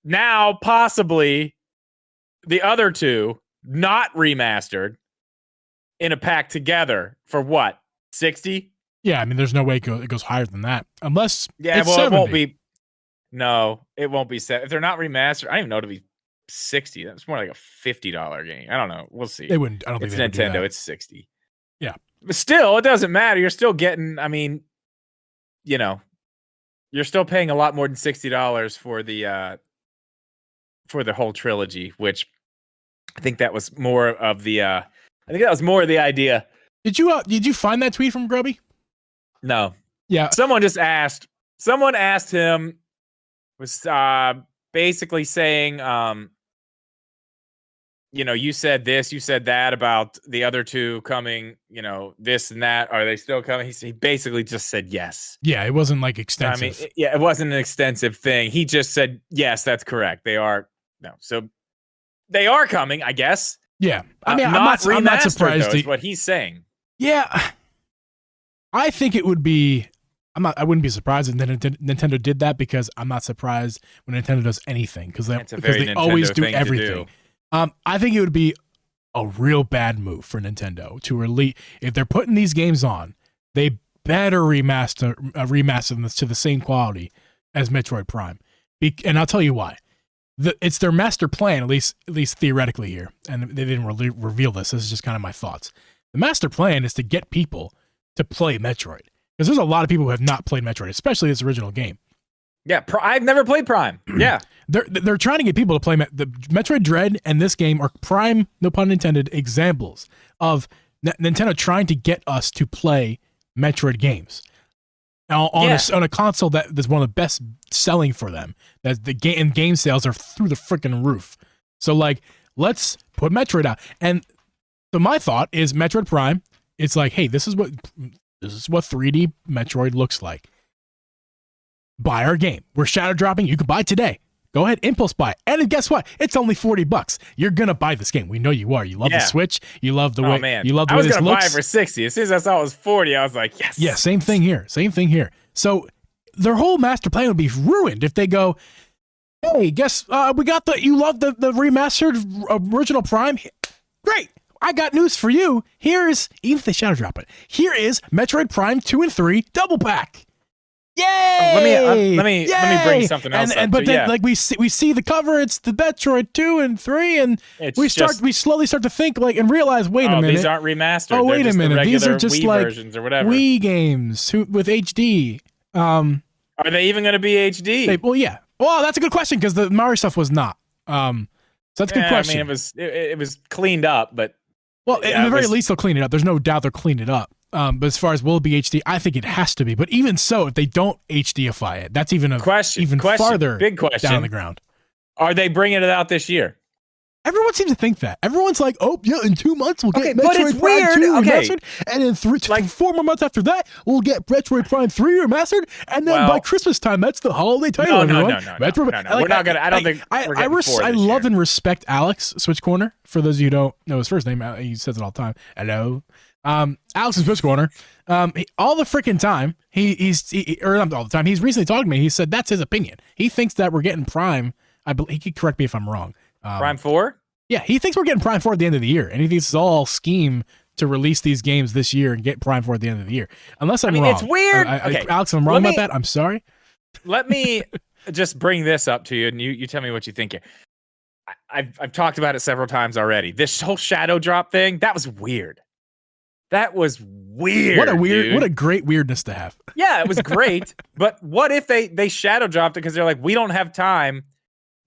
now possibly the other two not remastered in a pack together for what? 60? Yeah, I mean, there's no way it goes higher than that. Unless it won't be. No, it won't be set. If they're not remastered, I don't even know it'll be 60. That's more like a $50 game. I don't know. We'll see. They wouldn't. I don't think it's Nintendo. It's 60. Yeah. But still, it doesn't matter. You're still getting, I mean, you're still paying a lot more than $60 for the whole trilogy, which I think that was more of the idea. Did you find that tweet from Grubby? No. Yeah. Someone asked him, was basically saying you said this, you said that about the other two coming, this and that. Are they still coming? He basically just said yes. Yeah, it wasn't like extensive. I mean, it wasn't an extensive thing. He just said, yes, that's correct. They are. No. So they are coming, I guess. Yeah. I mean, I'm not surprised. Is what he's saying. Yeah. I think it would be. I wouldn't be surprised if Nintendo did that, because I'm not surprised when Nintendo does anything, because they always do everything. I think it would be a real bad move for Nintendo to release. If they're putting these games on, they better remaster them to the same quality as Metroid Prime. And I'll tell you why. It's their master plan, at least theoretically here, and they didn't really reveal this. This is just kind of my thoughts. The master plan is to get people to play Metroid, because there's a lot of people who have not played Metroid, especially this original game. Yeah, I've never played Prime. Yeah. They're trying to get people to play the Metroid Dread and this game are prime, no pun intended, examples of Nintendo trying to get us to play Metroid games on a console that is one of the best selling for them. That the game sales are through the freaking roof. So like, let's put Metroid out. And so my thought is Metroid Prime. It's like, hey, this is what 3D Metroid looks like. Buy our game. We're shadow dropping. You can buy today. Go ahead, impulse buy. And guess what? It's only $40. You're gonna buy this game. We know you are. You love the Switch. You love the way. Man. You love the way this looks. I was gonna buy it for $60. As soon as I saw it was $40, I was like, yes. Yeah, same thing here. So their whole master plan would be ruined if they go, hey, guess we got you love the remastered original Prime. Great. I got news for you. Even if they shadow drop it, here is Metroid Prime 2 and 3 double pack. Yay! Let me bring something else up. But then, like we see the cover, it's the Metroid 2 and 3, and we slowly start to think and realize, wait a minute, these aren't remastered. Oh, wait a minute, these are just Wii versions or whatever. Wii games with HD. Are they even going to be HD? Well, yeah. Well, that's a good question, because the Mario stuff was not. So that's a good question. I mean, it was cleaned up, but at the very least they'll clean it up. There's no doubt they'll clean it up. But as far as will it be HD, I think it has to be. But even so, if they don't HDify it, that's even farther big question down the ground. Are they bringing it out this year? Everyone seems to think that. Everyone's like, oh, yeah, in 2 months we'll get Metroid but it's Prime weird. 2 remastered, and in 4 more months after that, we'll get Metroid Prime 3 remastered, and then by Christmas time, that's the holiday title, No. We're not gonna. I don't think I love and respect Alex Switch Corner. For those of you who don't know his first name, he says it all the time. Hello. Alex in Switch Corner. All the freaking time, or not all the time, he's recently talked to me. He said that's his opinion. He thinks that we're getting Prime. He could correct me if I'm wrong. Prime 4? Yeah, he thinks we're getting Prime 4 at the end of the year, and he thinks it's all scheme to release these games this year and get Prime 4 at the end of the year. Unless I'm wrong. It's weird. Okay. Alex, I'm wrong about that. I'm sorry. Let me just bring this up to you, and you tell me what you think here. I've talked about it several times already. This whole shadow drop thing, that was weird. That was weird. What a great weirdness to have. Yeah, it was great. But what if they shadow dropped it because they're like, we don't have time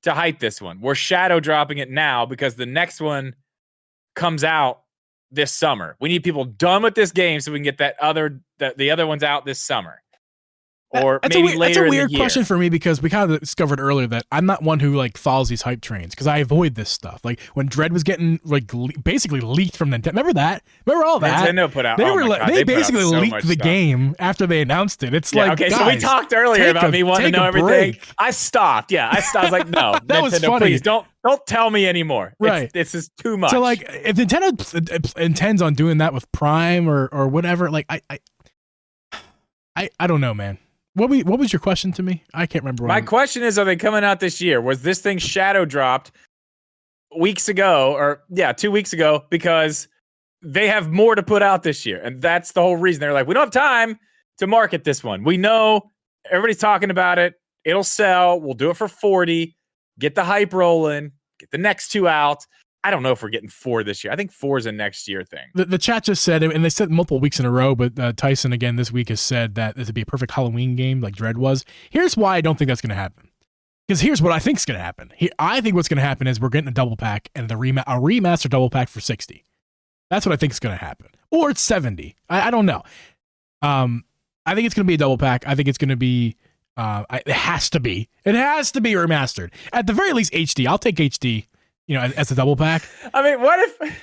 to hype this one. We're shadow dropping it now because the next one comes out this summer. We need people done with this game so we can get the other ones out this summer. Or maybe later in the year. That's a weird question for me, because we kind of discovered earlier that I'm not one who follows these hype trains, because I avoid this stuff. Like when Dread was getting basically leaked from Nintendo. Remember that? Remember all that? Nintendo put out. They basically leaked the game after they announced it. It's okay. Guys, so we talked earlier about me wanting to know everything. I stopped. Yeah, I was like, no, that was Nintendo, funny. Please don't tell me anymore. Right, this is too much. So if Nintendo intends on doing that with Prime or whatever, I don't know, man. What was your question to me? I can't remember. My question is, are they coming out this year? Was this thing shadow dropped weeks ago, 2 weeks ago, because they have more to put out this year? And that's the whole reason. They're like, we don't have time to market this one. We know everybody's talking about it. It'll sell. We'll do it for $40. Get the hype rolling. Get the next 2 out. I don't know if we're getting 4 this year. I think 4 is a next year thing. The chat just said, and they said multiple weeks in a row, but Tyson again this week has said that it would be a perfect Halloween game like Dread was. Here's why I don't think that's going to happen. Because here's what I think is going to happen. I think what's going to happen is we're getting a double pack and a remaster double pack for $60. That's what I think is going to happen. Or it's $70. I don't know. I think it's going to be a double pack. I think it's going to be, it has to be remastered. At the very least, HD. I'll take HD. as a double pack. I mean, what if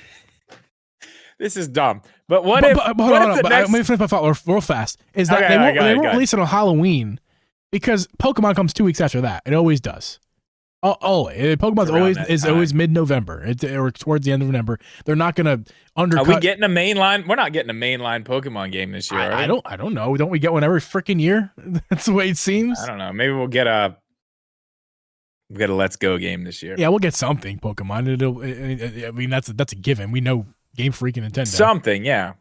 this is dumb? But what if? Hold on, let me finish my thought real fast. Is that they won't release it on Halloween because Pokemon comes 2 weeks after that. It always does. Pokemon's always mid-November or towards the end of November. They're not going to undercut. Are we getting a mainline? We're not getting a mainline Pokemon game this year. I don't know. Don't we get one every freaking year? That's the way it seems. I don't know. Maybe we'll get a Let's Go game this year. Yeah, we'll get something Pokemon. I mean, that's a given. We know Game Freak and Nintendo. Something, yeah.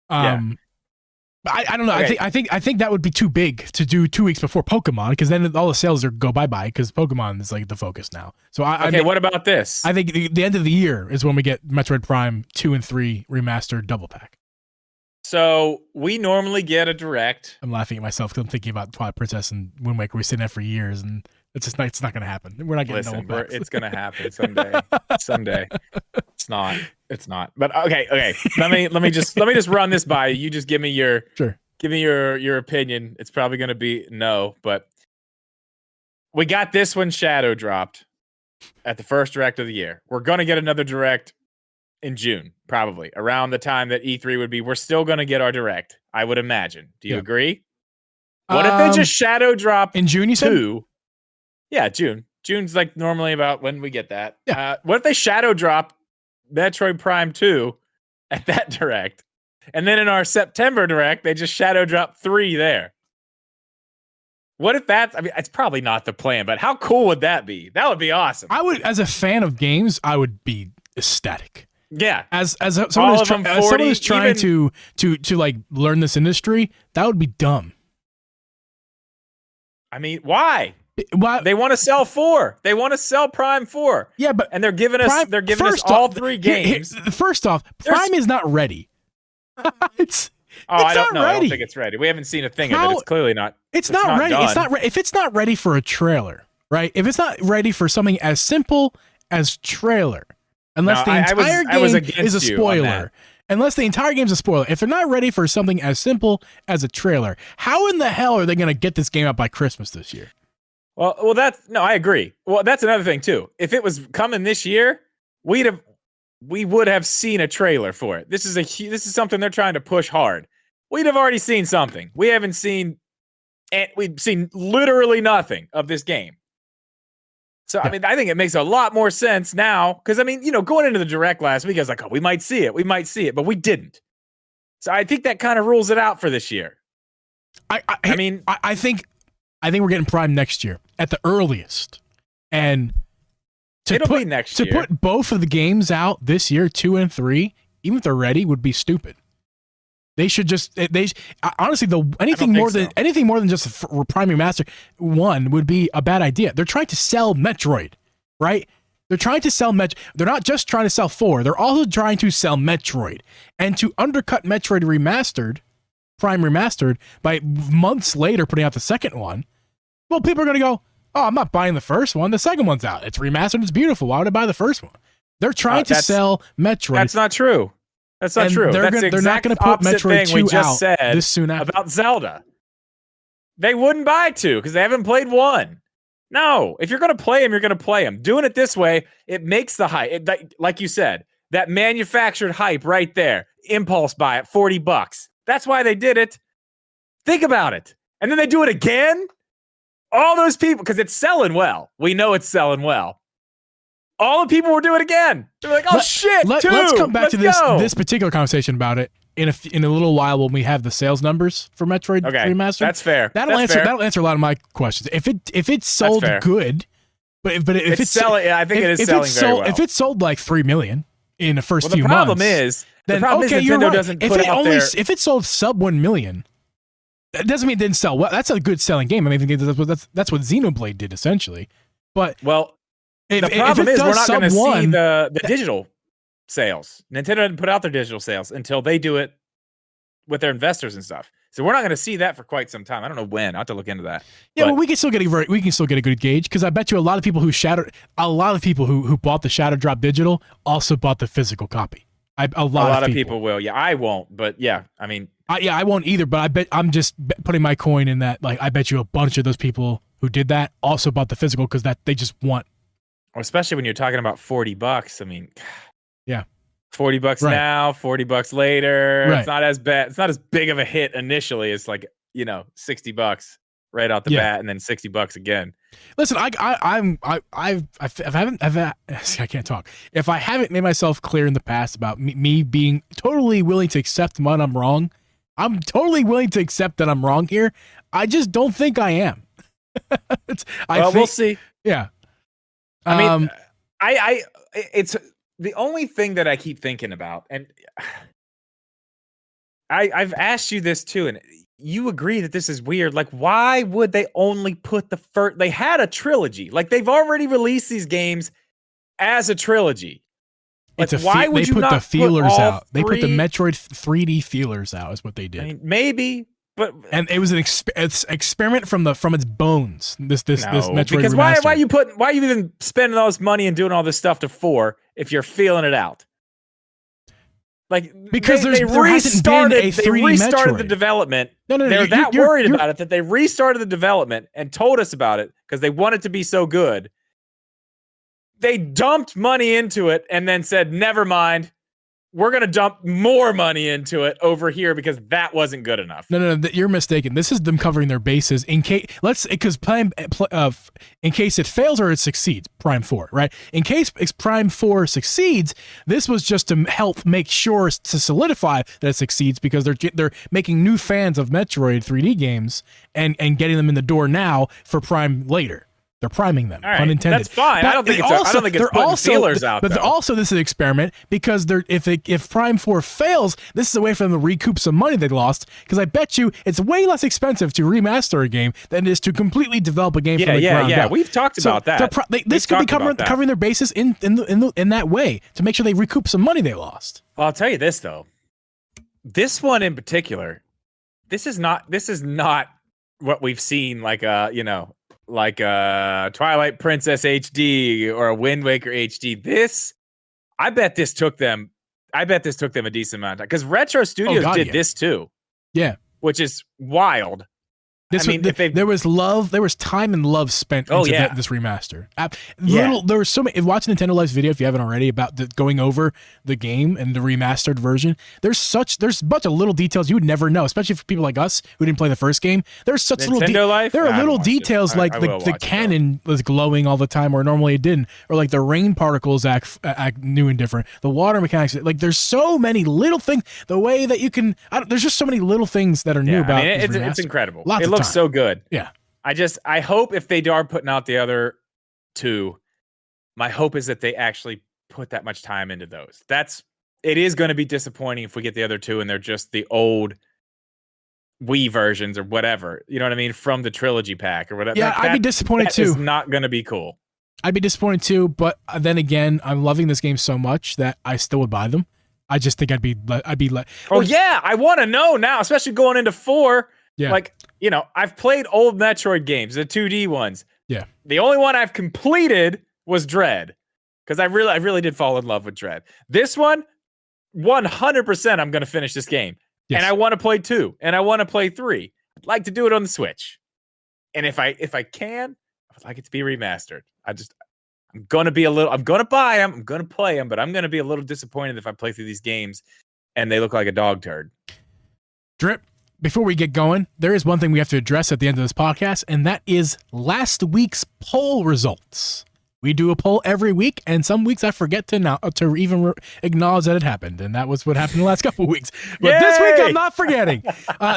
I don't know. Okay. I think that would be too big to do 2 weeks before Pokemon because then all the sales go bye because Pokemon is like the focus now. So what about this? I think the end of the year is when we get Metroid Prime 2 and 3 remastered double pack. So we normally get a direct. I'm laughing at myself because I'm thinking about Twilight Princess and Wind Waker. We've seen that for years, and it's not going to happen. We're not getting double packs. It's going to happen someday. Someday. It's not. But okay. Let me just run this by you. You just give me your opinion. It's probably going to be no, but we got this one shadow dropped at the first direct of the year. We're going to get another direct in June, probably around the time that E3 would be. We're still going to get our direct, I would imagine. Do you agree? What if they just shadow drop in June? You said 2? Yeah, June. June's like normally about when we get that. Yeah. What if they shadow drop Metroid Prime 2 at that direct? And then in our September direct, they just shadow drop 3 there. What if it's probably not the plan, but how cool would that be? That would be awesome. I would, as a fan of games, I would be ecstatic. Yeah. As someone who's trying to like learn this industry, that would be dumb. I mean, why? Well, they want to sell 4. They want to sell Prime 4. Yeah, but and they're giving us all 3 games. First off, Prime is not ready. I don't know. I don't think it's ready. We haven't seen a thing of it. It's clearly not. It's not ready. It's not ready. If it's not ready for a trailer, right? If it's not ready for something as simple as trailer, unless the entire game is a spoiler. Unless the entire game's a spoiler. If they're not ready for something as simple as a trailer, how in the hell are they going to get this game out by Christmas this year? Well, I agree. Well, that's another thing too. If it was coming this year, we would have seen a trailer for it. This is something they're trying to push hard. We'd have already seen something. We've seen literally nothing of this game. So, yeah. I mean, I think it makes a lot more sense now because, I mean, going into the direct last week, I was like, oh, we might see it, but we didn't. So I think that kind of rules it out for this year. I think we're getting Prime next year at the earliest. And it'll be next year. To put both of the games out this year, 2 and 3, even if they're ready, would be stupid. They should just honestly anything more than just Prime Remastered 1 would be a bad idea. They're trying to sell Metroid, right? They're trying to sell They're not just trying to sell 4. They're also trying to sell Metroid, and to undercut Metroid Prime Remastered by months later putting out the second one. Well, people are going to go, oh, I'm not buying the first one. The second one's out. It's remastered. It's beautiful. Why would I buy the first one? They're trying to sell Metroid. That's not true. That's not true. They're not going to put Metroid 2 out this soon after. About Zelda. They wouldn't buy 2 because they haven't played 1. No. If you're going to play them, you're going to play them. Doing it this way, it makes the hype. Like you said, that manufactured hype right there. Impulse buy at $40. That's why they did it. Think about it. And then they do it again? All those people, because it's selling well. We know it's selling well. All the people will do it again. They're like, shit, let's come back to this particular conversation about it in a little while when we have the sales numbers for Metroid Remastered. That's fair. That'll answer a lot of my questions. If it's sold good, but if it's selling, I think it is selling very well. If it's sold like 3 million in the first few months, then Nintendo doesn't put it out there. If it sold sub 1 million, that doesn't mean it didn't sell well. That's a good selling game. I mean, that's what Xenoblade did essentially. But the problem is we're not going to see the digital sales. Nintendo didn't put out their digital sales until they do it with their investors and stuff. So we're not going to see that for quite some time. I don't know when. I have to look into that. Yeah, but we can still get a good gauge because I bet you a lot of people who bought the Shadow Drop digital also bought the physical copy. A lot of people will. Yeah, I won't. But yeah, I mean, I won't either. But I bet I'm just putting my coin in that. Like, I bet you a bunch of those people who did that also bought the physical because that they just want especially when you're talking about $40. I mean, yeah, $40 right. now, $40 later. Right. It's not as bad. It's not as big of a hit initially. It's like, $60 right out the bat, and then $60 again. Listen, I can't talk. If I haven't made myself clear in the past about me being totally willing to accept when I'm wrong, I'm totally willing to accept that I'm wrong here. I just don't think I am. We'll see. Yeah. I mean, it's the only thing that I keep thinking about, and I've asked you this too, and you agree that this is weird. Like, why would they only put the first? They had a trilogy. Like, they've already released these games as a trilogy. Like, why would you not put the feelers out? They put the Metroid 3D feelers out. Is what they did. I mean, maybe, but it was an experiment from its bones. This Metroid because Remastered. why are you even spending all this money and doing all this stuff to 4 if you're feeling it out? Like, because there hasn't been a 3D they restarted Metroid. The development. No, they're that worried about it that they restarted the development and told us about it because they want it to be so good. They dumped money into it and then said, never mind. We're going to dump more money into it over here because that wasn't good enough. No, you're mistaken. This is them covering their bases in case in case it fails or it succeeds. Prime 4, right? In case Prime 4 succeeds, this was just to help make sure to solidify that it succeeds because they're making new fans of Metroid 3D games and getting them in the door now for Prime later. They're priming them, right, pun intended. That's fine. I don't think it's putting feelers out. But also, this is an experiment because if Prime 4 fails, this is a way for them to recoup some money they lost. Because I bet you it's way less expensive to remaster a game than it is to completely develop a game from the ground up. We've talked about that. This could be covering their bases in that way to make sure they recoup some money they lost. Well, I'll tell you this though. This one in particular, this is not what we've seen like Twilight Princess HD or a Wind Waker HD. I bet this took them a decent amount of time because Retro Studios did this too. Yeah, which is wild. There was time and love spent into this remaster. There was so many. Watch Nintendo Life's video if you haven't already about going over the game and the remastered version. There's a bunch of little details you would never know, especially for people like us who didn't play the first game. There's such Nintendo Life? There are little details like the cannon was glowing all the time where normally it didn't, or like the rain particles act new and different. The water mechanics, like there's so many little things. The way that you can, there's just so many little things that are new about it. It's incredible. Lots it of looks so good. Yeah. I hope if they are putting out the other 2, my hope is that they actually put that much time into those. It is going to be disappointing if we get the other 2 and they're just the old Wii versions or whatever. You know what I mean? From the trilogy pack or whatever. Yeah, I'd be disappointed too. It's not going to be cool. I'd be disappointed too, but then again, I'm loving this game so much that I still would buy them. I just think I'd be like, I want to know now, especially going into 4. Yeah. Like, I've played old Metroid games, the 2D ones. Yeah. The only one I've completed was Dread because I really did fall in love with Dread. This one, 100% I'm going to finish this game. Yes. And I want to play 2 and I want to play 3. I'd like to do it on the Switch. And if I can, I would like it to be remastered. I'm going to buy them, I'm going to play them, but I'm going to be a little disappointed if I play through these games and they look like a dog turd. Drip. Before we get going, there is one thing we have to address at the end of this podcast, and that is last week's poll results. We do a poll every week, and some weeks I forget to even acknowledge that it happened, and that was what happened the last couple of weeks. But this week, I'm not forgetting.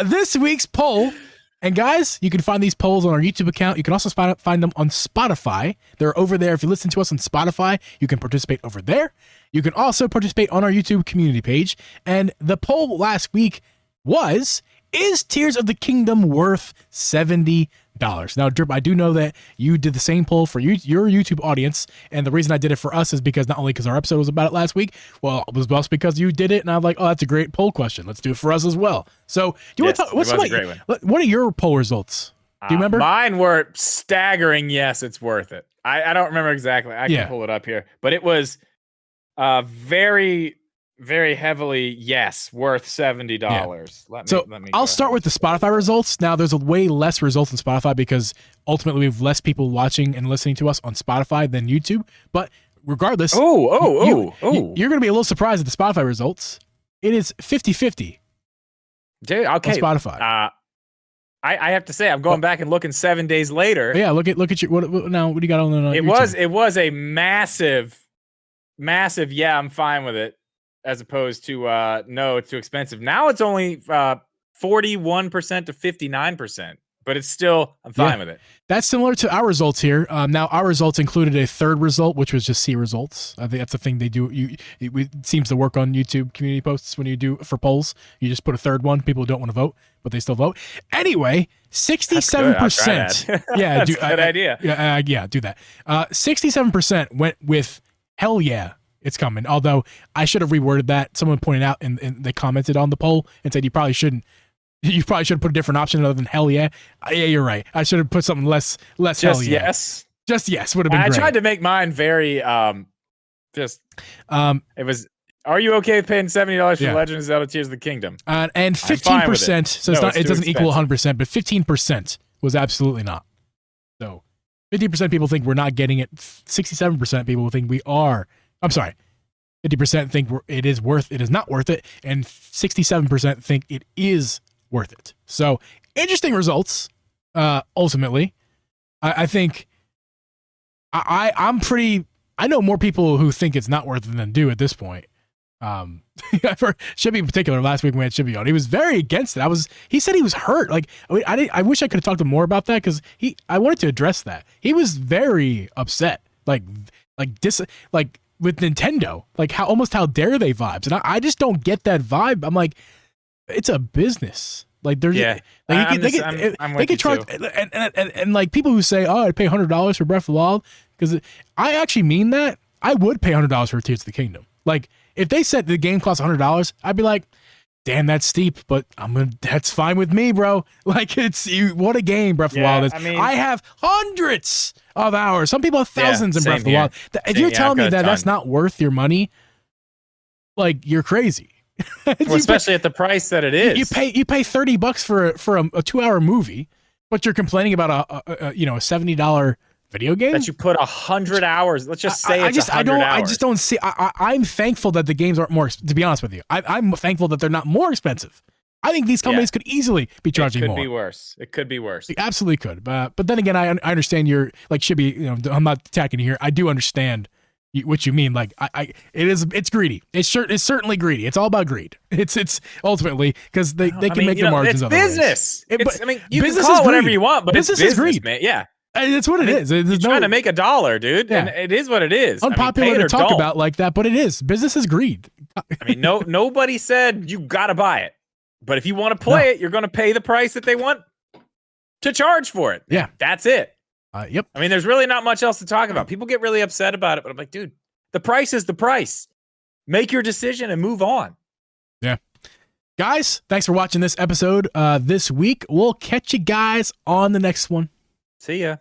This week's poll, and guys, you can find these polls on our YouTube account. You can also find them on Spotify. They're over there. If you listen to us on Spotify, you can participate over there. You can also participate on our YouTube community page, and the poll last week was... Is Tears of the Kingdom worth $70? Now, Drip, I do know that you did the same poll for your YouTube audience, and the reason I did it for us is because not only because our episode was about it last week, well, it was also because you did it, and I'm like, oh, that's a great poll question. Let's do it for us as well. So, do you want to talk? What are your poll results? Do you remember? Mine were staggering. Yes, it's worth it. I don't remember exactly. I can pull it up here, but it was very very heavily, yes, worth $70. Yeah. Let me I'll start with the Spotify results. Now, there's a way less results in Spotify because ultimately we have less people watching and listening to us on Spotify than YouTube. But regardless, you're going to be a little surprised at the Spotify results. It is 50-50. Dude, okay. On Spotify. I have to say, I'm going back and looking 7 days later. Yeah, look at your what do you got on the? It was a massive. Yeah, I'm fine with it. As opposed to no, it's too expensive. Now it's only 41% to 59%, but it's still I'm fine with it. That's similar to our results here. Now our results included a third result, which was just see results. I think that's the thing they do. It seems to work on YouTube community posts when you do for polls. You just put a third one. People don't want to vote, but they still vote anyway. 67%. Yeah, that's a good idea. Yeah, do that. 67% went with hell yeah. It's coming. Although I should have reworded that. Someone pointed out and they commented on the poll and said you probably should have put a different option other than hell yeah. Yeah, you're right. I should have put something less just hell yeah. Yes. Just yes would have been great. I tried to make mine very it was are you okay with paying $70 for Legend of Zelda Tears of the Kingdom? And 15%, so it doesn't equal 100%, but 15% was absolutely not. So 50% people think we're not getting it. 67% people think we are. I'm sorry. 50% think it is not worth it, and 67% think it is worth it. So interesting results. Ultimately, I think I'm pretty. I know more people who think it's not worth it than do at this point. For Shibby in particular, last week when we had Shibby on, he was very against it. He said he was hurt. Like I wish I could have talked to him more about that because I wanted to address that. He was very upset. With Nintendo, like how dare they vibes, and I just don't get that vibe. I'm like, it's a business. Like they're they could charge and like people who say, oh, I'd pay $100 for Breath of the Wild because I actually mean that. I would pay $100 for Tears of the Kingdom. Like if they said the game costs $100, I'd be like, damn, that's steep, but that's fine with me, bro. Like what a game Breath of the Wild is. I mean, I have hundreds of hours. Some people have thousands in Breath of the Wild. If you're telling me that that's not worth your money, like you're crazy. Well, especially at the price that it is. You pay $30 for a 2-hour movie, but you're complaining about a $70 video game that you put 100 hours. Let's just say it's 100 hours. I just don't see. I'm thankful that the games aren't more. To be honest with you, I'm thankful that they're not more expensive. I think these companies could easily be charging more. It could be worse. It absolutely could. But then again, I understand you're like Shibby. I'm not attacking you here. I do understand what you mean. Like it's greedy. It's certainly greedy. It's all about greed. It's ultimately because they can make their margins. It's business. You can call it whatever you want, but business is greed, man. Yeah. That's what it is. You're trying to make $1, dude, and it is what it is. Unpopular to talk about like that, but it is. Business is greed. Nobody said you gotta buy it, but if you want to play it, you're going to pay the price that they want to charge for it. Yeah, that's it. Yep. There's really not much else to talk about. People get really upset about it, but I'm like, dude, the price is the price. Make your decision and move on. Yeah. Guys, thanks for watching this episode this week. We'll catch you guys on the next one. See ya.